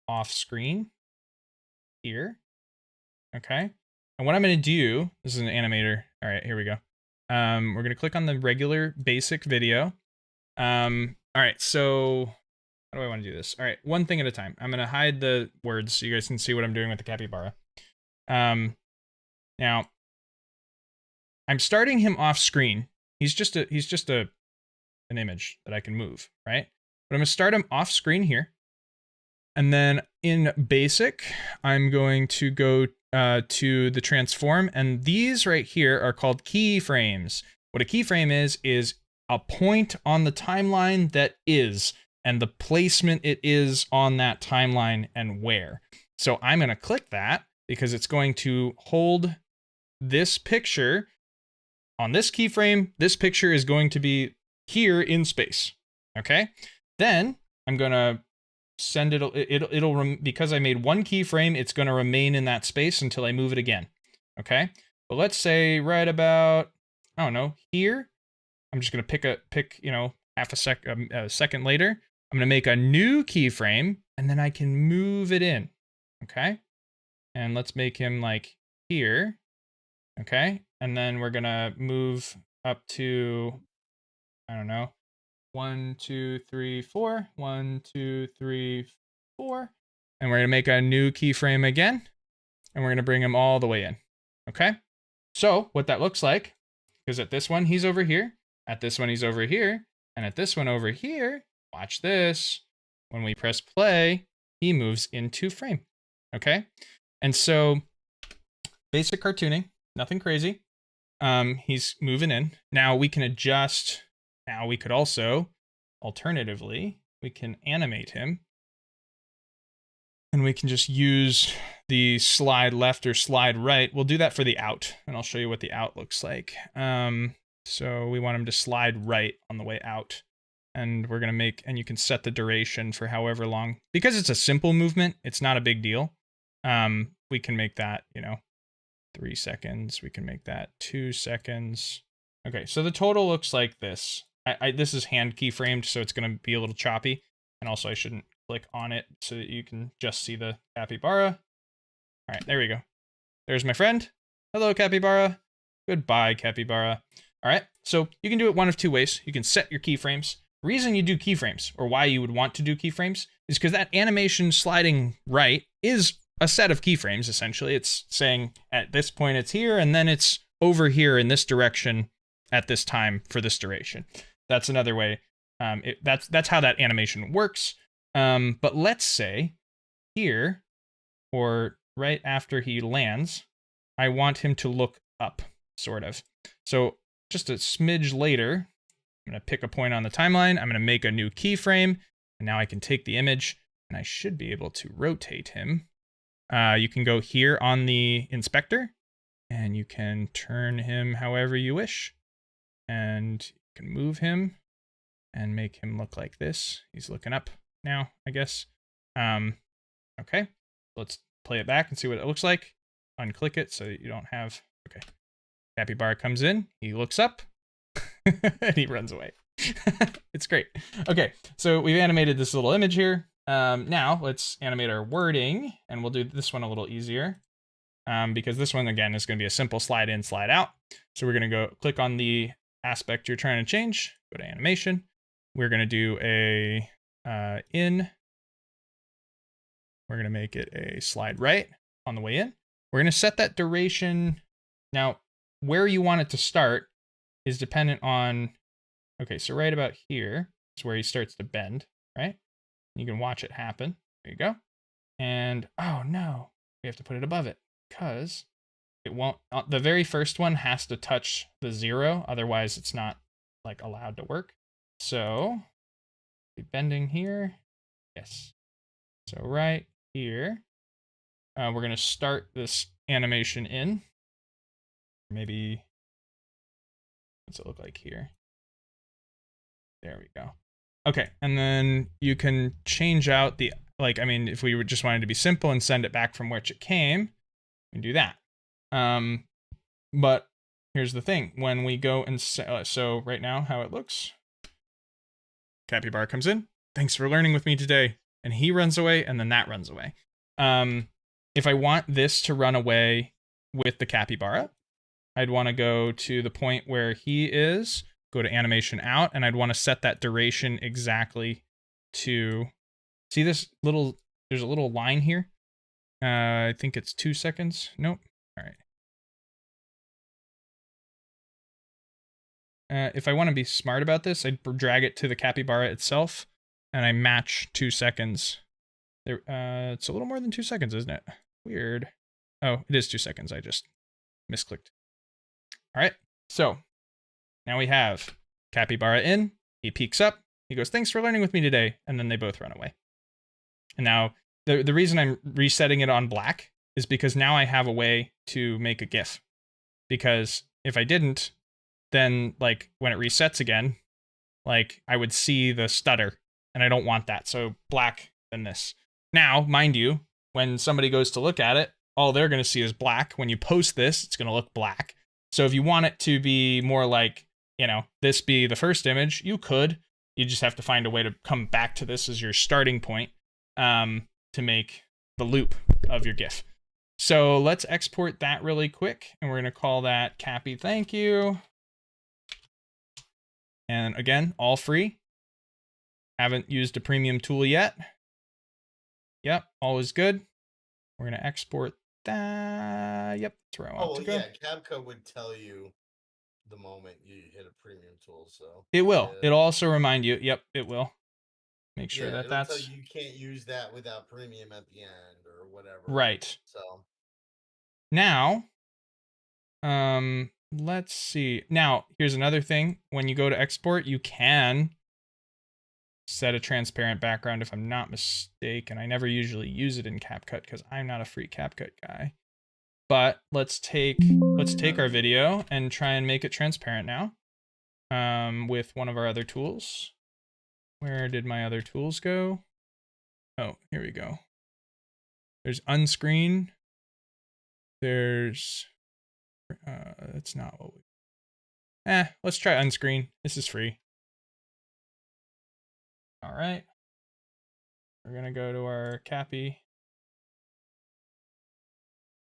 off screen here. Okay. And what I'm going to do, this is an animator. All right, here we go. We're going to click on the regular basic video. All right, so how do I want to do this? All right, one thing at a time. I'm going to hide the words so you guys can see what I'm doing with the capybara. Now, I'm starting him off screen. He's just an image that I can move, right? But I'm going to start him off screen here. And then in basic, I'm going to go to the transform, and these right here are called keyframes. What a keyframe is a point on the timeline that is, and the placement it is on that timeline and where. So I'm going to click that because it's going to hold this picture on this keyframe. This picture is going to be here in space. Okay. Then I'm going to send it'll because I made one keyframe, it's going to remain in that space until I move it again. Okay. But let's say right about, I don't know, here, I'm just going to pick, you know, half a second later, I'm going to make a new keyframe and then I can move it in. Okay. And let's make him like here. Okay. And then we're going to move up to, I don't know, 1, 2, 3, 4. 1, 2, 3, 4. And we're going to make a new keyframe again. And we're going to bring him all the way in. Okay. So what that looks like, because at this one, he's over here. At this one, he's over here. And at this one over here, watch this. When we press play, he moves into frame. Okay. And so basic cartooning, nothing crazy. He's moving in. Now we can adjust. Now we could also, alternatively, we can animate him. And we can just use the slide left or slide right. We'll do that for the out, and I'll show you what the out looks like. So we want him to slide right on the way out. And we're going to make, and you can set the duration for however long. Because it's a simple movement, it's not a big deal. We can make that, you know, 3 seconds. We can make that 2 seconds. Okay, so the total looks like this. This is hand keyframed, so it's going to be a little choppy. And also I shouldn't click on it so that you can just see the capybara. All right, there we go. There's my friend. Hello, capybara. Goodbye, capybara. All right, so you can do it one of two ways. You can set your keyframes. The reason you do keyframes, or why you would want to do keyframes, is because that animation sliding right is a set of keyframes, essentially. It's saying at this point it's here, and then it's over here in this direction at this time for this duration. That's another way. That's how that animation works. But let's say here, or right after he lands, I want him to look up, sort of. So just a smidge later, I'm going to pick a point on the timeline. I'm going to make a new keyframe. And now I can take the image, and I should be able to rotate him. You can go here on the inspector, and you can turn him however you wish. And you can move him and make him look like this. He's looking up now, I guess. Okay, let's play it back and see what it looks like. Unclick it so that you don't have, okay. Capybara comes in, he looks up, and he runs away. It's great. Okay, so we've animated this little image here. Now let's animate our wording, and we'll do this one a little easier. Because this one, again, is going to be a simple slide in, slide out. So we're going to go click on the aspect you're trying to change, go to animation. We're going to do a in. We're going to make it a slide right on the way in. We're going to set that duration. Now, where you want it to start is dependent on, okay, so right about here is where he starts to bend, right? You can watch it happen. There you go. And, oh no, we have to put it above it because it won't, the very first one has to touch the 0. Otherwise it's not like allowed to work. So be bending here. Yes. So right here, we're going to start this animation in. Maybe, what's it look like here? There we go. Okay, and then you can change out the, like, I mean, if we were just wanted to be simple and send it back from which it came, we can do that. But here's the thing. When we go and, so right now how it looks, capybara comes in. Thanks for learning with me today. And he runs away, and then that runs away. If I want this to run away with the capybara, I'd want to go to the point where he is, go to animation out, and I'd want to set that duration exactly to, see this little, there's a little line here. I think it's 2 seconds. Nope. All right. If I want to be smart about this, I'd drag it to the capybara itself, and I match 2 seconds. There, it's a little more than 2 seconds, isn't it? Weird. Oh, it is 2 seconds. I just misclicked. All right. So now we have capybara in. He peeks up. He goes, "Thanks for learning with me today," and then they both run away. And now the reason I'm resetting it on black is because now I have a way to make a GIF. Because if I didn't, then like when it resets again, like I would see the stutter, and I don't want that. So black than this. Now, mind you, when somebody goes to look at it, all they're going to see is black. When you post this, it's going to look black. So if you want it to be more like, you know, this be the first image, you could. You just have to find a way to come back to this as your starting point to make the loop of your GIF. So let's export that really quick, and we're going to call that Cappy Thank You. And again, all free. Haven't used a premium tool yet. Yep, always good. We're going to export that. Yep, that's where I want to go. Yeah, CapCut would tell you the moment you hit a premium tool, so. It will. Yeah. It'll also remind you. Yep, it will. Make sure that that's. Tell you can't use that without premium at the end or whatever. Right. So. Now, let's see. Now, here's another thing. When you go to export, you can set a transparent background if I'm not mistaken. I never usually use it in CapCut because I'm not a free CapCut guy. But let's take our video and try and make it transparent now. With one of our other tools. Where did my other tools go? Oh, here we go. There's unscreen. There's that's not what we. Let's try unscreen. This is free. All right. We're gonna go to our Cappy.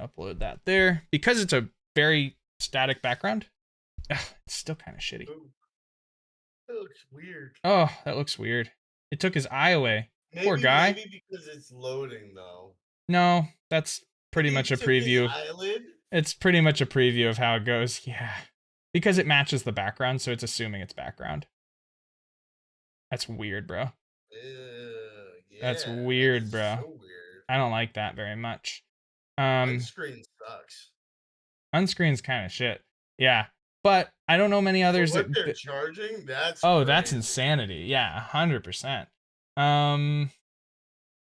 Upload that there. Because it's a very static background, it's still kind of shitty. Ooh, that looks weird. Oh, that looks weird. It took his eye away. Poor guy. Maybe because it's loading though. No, that's pretty much a preview. His eyelid? It's pretty much a preview of how it goes. Yeah. Because it matches the background, so it's assuming it's background. That's weird, bro. Yeah, that's weird, that bro. So weird. I don't like that very much. Unscreen sucks. Unscreen's kind of shit. Yeah. But I don't know many others what they're charging, that's oh, crazy. That's insanity. Yeah, 100%. I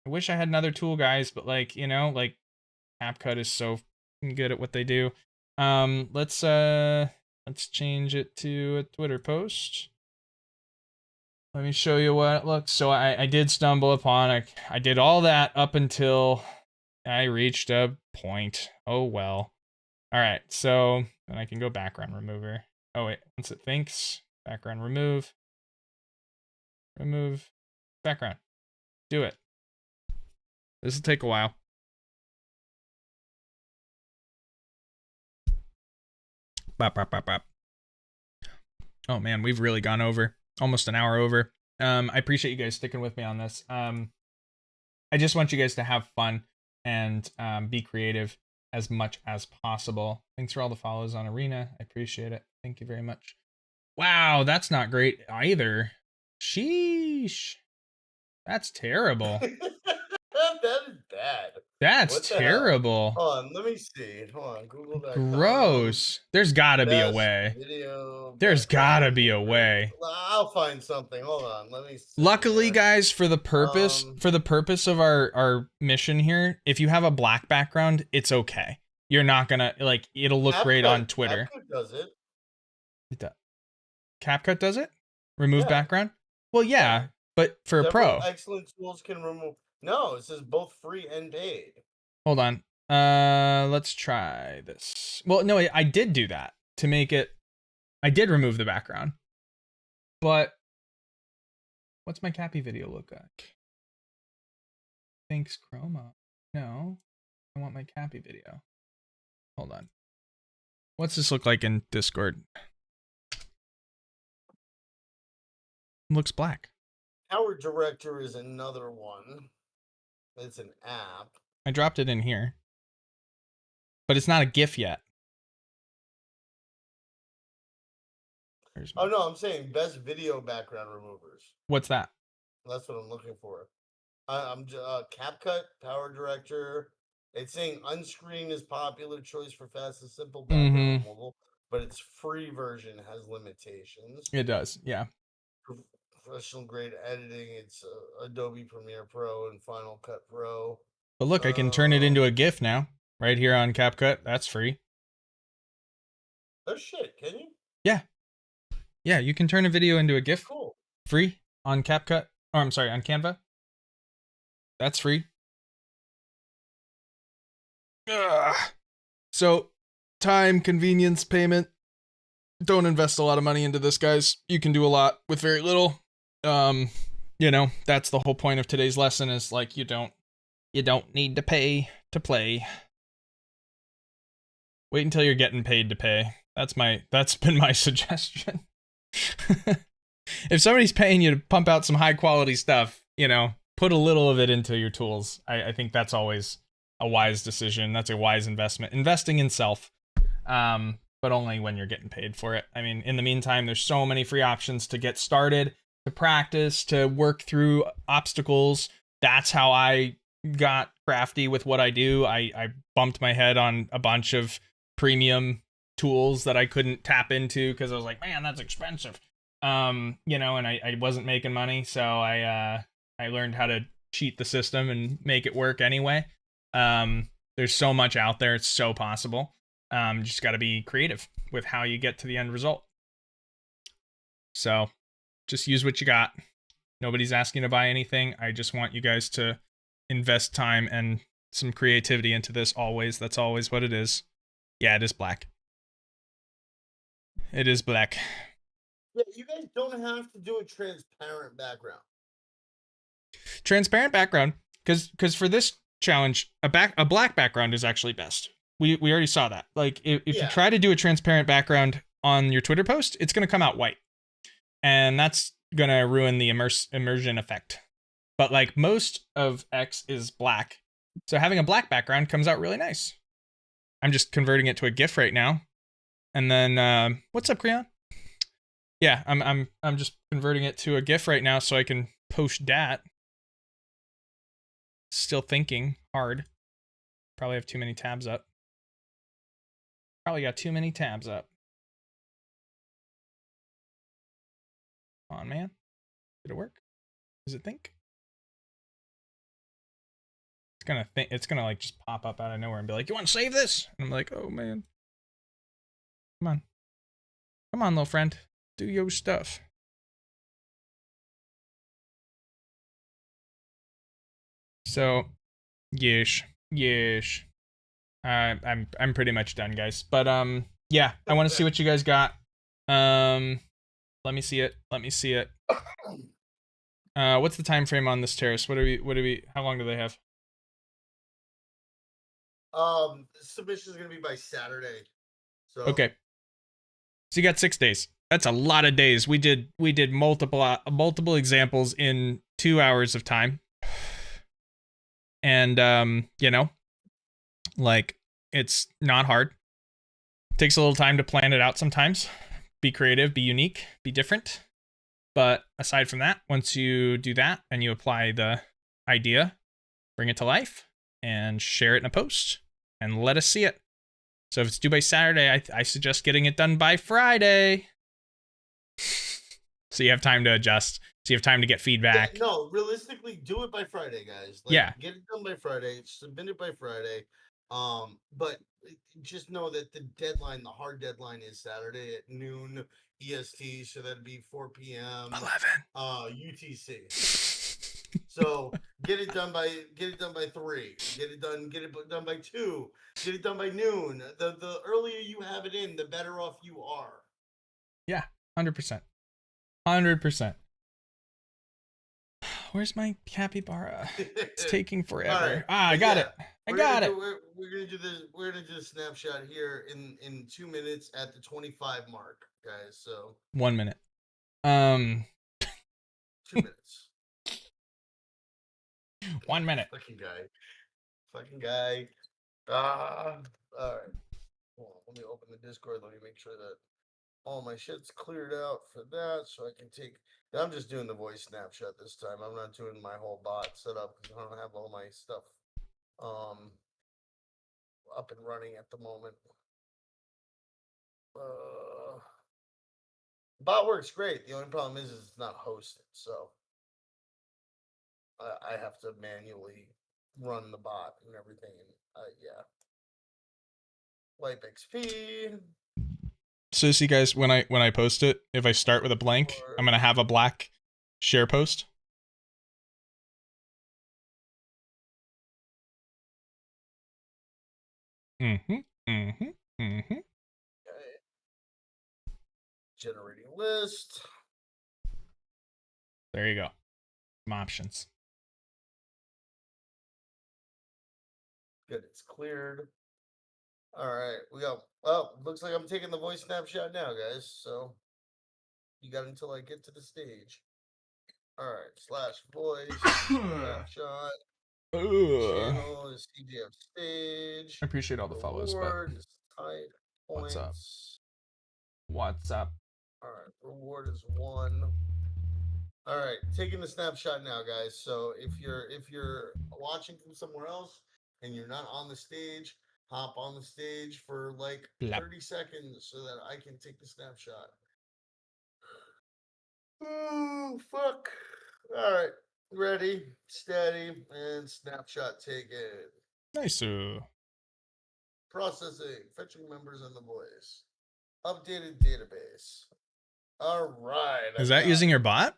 wish I had another tool, guys, but like, you know, like CapCut is so good at what they do. Let's change it to a Twitter post. Let me show you what it looks. So I did stumble upon I did all that up until I reached a point. Oh well. All right, so then I can go background remover. Oh wait, once it thinks, background remove background. Do it. This will take a while. Bop, bop, bop, bop. Oh man, we've really gone over. Almost an hour over. I appreciate you guys sticking with me on this. I just want you guys to have fun and be creative as much as possible. Thanks for all the follows on Arena. I appreciate it. Thank you very much. Wow, that's not great either. Sheesh. That's terrible. That is bad. That's terrible. Hold on, let me see. Hold on, Google.com. Gross. There's gotta be a way. There's gotta be a way. I'll find something. Hold on, let me see. Luckily, guys, for the purpose of our mission here, if you have a black background, it's okay. You're not gonna like it'll look great on Twitter. CapCut does it. It does. CapCut does it? Remove background? Well, yeah, but for a pro. Excellent tools can remove. No, it says both free and paid. Hold on. Let's try this. Well, no, I did do that to make it. I did remove the background, but What's my Cappy video look like? Thanks, Chroma. No, I want my Cappy video. Hold on. What's this look like in Discord? Looks black. Power Director is another one. It's an app. I dropped it in here. But it's not a GIF yet. Oh no, I'm saying best video background removers. What's that? That's what I'm looking for. I'm CapCut, Power Director. It's saying unscreen is popular choice for fast and simple background removal, but its free version has limitations. It does, yeah. Professional grade editing, it's Adobe Premiere Pro and Final Cut Pro. But look, I can turn it into a GIF now, right here on CapCut. That's free. Oh shit, can you? Yeah. Yeah, you can turn a video into a GIF. Cool. Free on CapCut. Oh, I'm sorry, on Canva. That's free. Ugh. So, time, convenience, payment. Don't invest a lot of money into this, guys. You can do a lot with very little. You know, that's the whole point of today's lesson is like you don't need to pay to play. Wait until you're getting paid to pay. That's been my suggestion. If somebody's paying you to pump out some high quality stuff, you know, put a little of it into your tools. I think that's always a wise decision. That's a wise investment. Investing in self. But only when you're getting paid for it. I mean, in the meantime, there's so many free options to get started, to practice, to work through obstacles. That's how I got crafty with what I do. I bumped my head on a bunch of premium tools that I couldn't tap into because I was like, man, that's expensive. You know, and I wasn't making money, so I learned how to cheat the system and make it work anyway. There's so much out there, it's so possible. Just got to be creative with how you get to the end result. So just use what you got. Nobody's asking to buy anything. I just want you guys to invest time and some creativity into this always. That's always what it is. Yeah, it is black. It is black. Yeah, you guys don't have to do a transparent background. Transparent background, because for this challenge, a black background is actually best. We already saw that. Like, if you try to do a transparent background on your Twitter post, it's going to come out white. And that's going to ruin the immersion effect. But, like, most of X is black. So having a black background comes out really nice. I'm just converting it to a GIF right now. And then, what's up, Creon? Yeah, I'm just converting it to a GIF right now so I can post that. Still thinking hard. Probably have too many tabs up. Probably got too many tabs up. Come on, man. Did it work? Does it think? It's gonna like just pop up out of nowhere and be like, you want to save this? And I'm like, oh man. Come on. Come on, little friend. Do your stuff. So, yeesh. I'm pretty much done, guys. But yeah, I want to see what you guys got. Let me see it. What's the time frame on this terrace? How long do they have? Submission is gonna be by Saturday. So okay. So you got 6 days. That's a lot of days. We did multiple examples in 2 hours of time. And you know, like, it's not hard. It takes a little time to plan it out sometimes. Be creative, be unique, be different. But aside from that, once you do that and you apply the idea, bring it to life and share it in a post and let us see it. So if it's due by Saturday, I suggest getting it done by Friday. So you have time to adjust. So you have time to get feedback. Yeah, no, realistically, do it by Friday, guys. Like, yeah. Get it done by Friday. Submit it by Friday. But just know that the hard deadline is Saturday at noon EST. So that'd be 4 p.m. 11. UTC. So get it done by 3. Get it done by 2. Get it done by noon. The earlier you have it in, the better off you are. Yeah, 100%. 100%. Where's my capybara? It's taking All forever. right. I But got yeah, it. I got it. we're gonna do this. We're gonna do the snapshot here in 2 minutes at the 25 mark, guys. So 1 minute. 2 minutes. 1 minute. Fucking guy. All right. Hold on, let me open the Discord. Let me make sure that all my shit's cleared out for that, so I can take. I'm just doing the voice snapshot this time. I'm not doing my whole bot setup because I don't have all my stuff up and running at the moment. Bot works great. The only problem is it's not hosted, so I have to manually run the bot and everything. And yeah, wipe XP. So see, guys, when I post it, if I start with a blank, I'm gonna have a black share post. Okay. Generating list. There you go. Some options. Good, it's cleared. All right, we got. Oh, looks like I'm taking the voice snapshot now, guys. So you got until I get to the stage. All right, /voice snapshot. Channel is CJN stage. I appreciate all the follows, but reward is type what's up? points. What's up? All right, reward is 1. All right, taking the snapshot now, guys. So if you're watching from somewhere else and you're not on the stage, hop on the stage for like 30 seconds so that I can take the snapshot. Oh, fuck. All right, ready, steady, and snapshot taken. Nice. Processing, fetching members in the voice. Updated database. All right. Is that using your bot?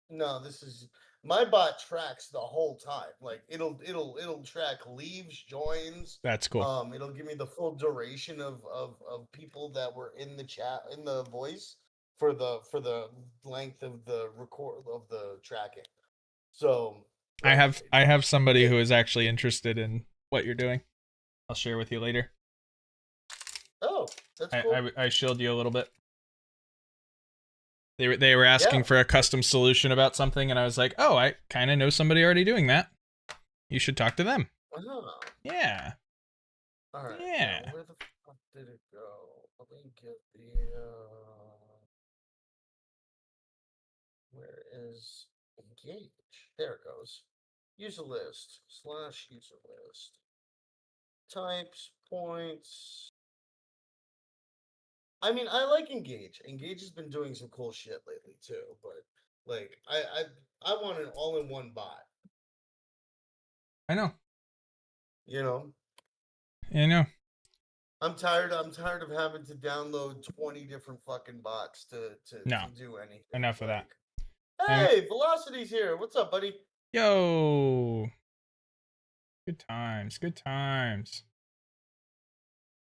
No, this is my bot tracks the whole time. Like it'll track leaves, joins. That's cool. It'll give me the full duration of people that were in the chat in the voice for the length of the record of the tracking. So I have somebody who is actually interested in what you're doing. I'll share with you later. Oh, that's cool. I shielded you a little bit. They were asking for a custom solution about something, and I was like, oh, I kind of know somebody already doing that. You should talk to them. Oh. Yeah. All right. Yeah. Where the fuck did it go? Let me get the. Where is engage? There it goes. User list / user list. Types, points. I mean, I like Engage. Engage has been doing some cool shit lately too, but like I want an all-in-one bot. I know. You know? I know. I'm tired of having to download 20 different fucking bots to do anything. Enough of that. Hey, Velocity's here. What's up, buddy? Yo. Good times. Good times.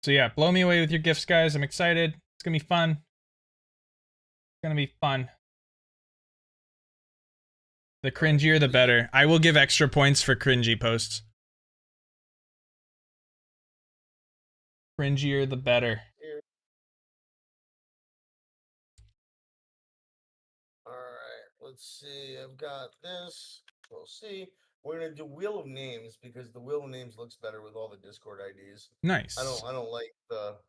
So yeah, blow me away with your gifts, guys. I'm excited. It's gonna be fun. It's gonna be fun. The cringier, the better. I will give extra points for cringy posts. Cringier, the better. All right, let's see. I've got this. We'll see. We're gonna do Wheel of Names because the Wheel of Names looks better with all the Discord IDs. Nice. I don't like the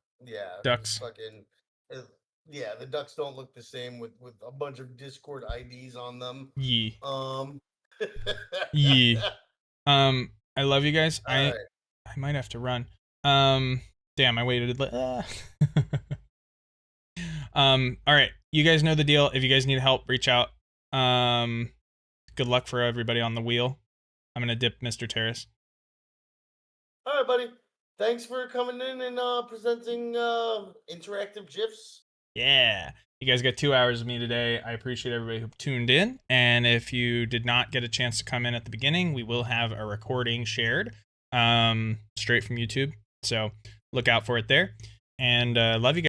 ducks. Fucking the ducks don't look the same with a bunch of Discord IDs on them. Yee. Yee. I love you guys. I might have to run. Damn, I waited. All right, you guys know the deal. If you guys need help, reach out. Good luck for everybody on the wheel. I'm gonna dip Mr. Terrace. All right, buddy. Thanks for coming in and presenting interactive GIFs. Yeah. You guys got 2 hours of me today. I appreciate everybody who tuned in. And if you did not get a chance to come in at the beginning, we will have a recording shared straight from YouTube. So look out for it there. And love you guys.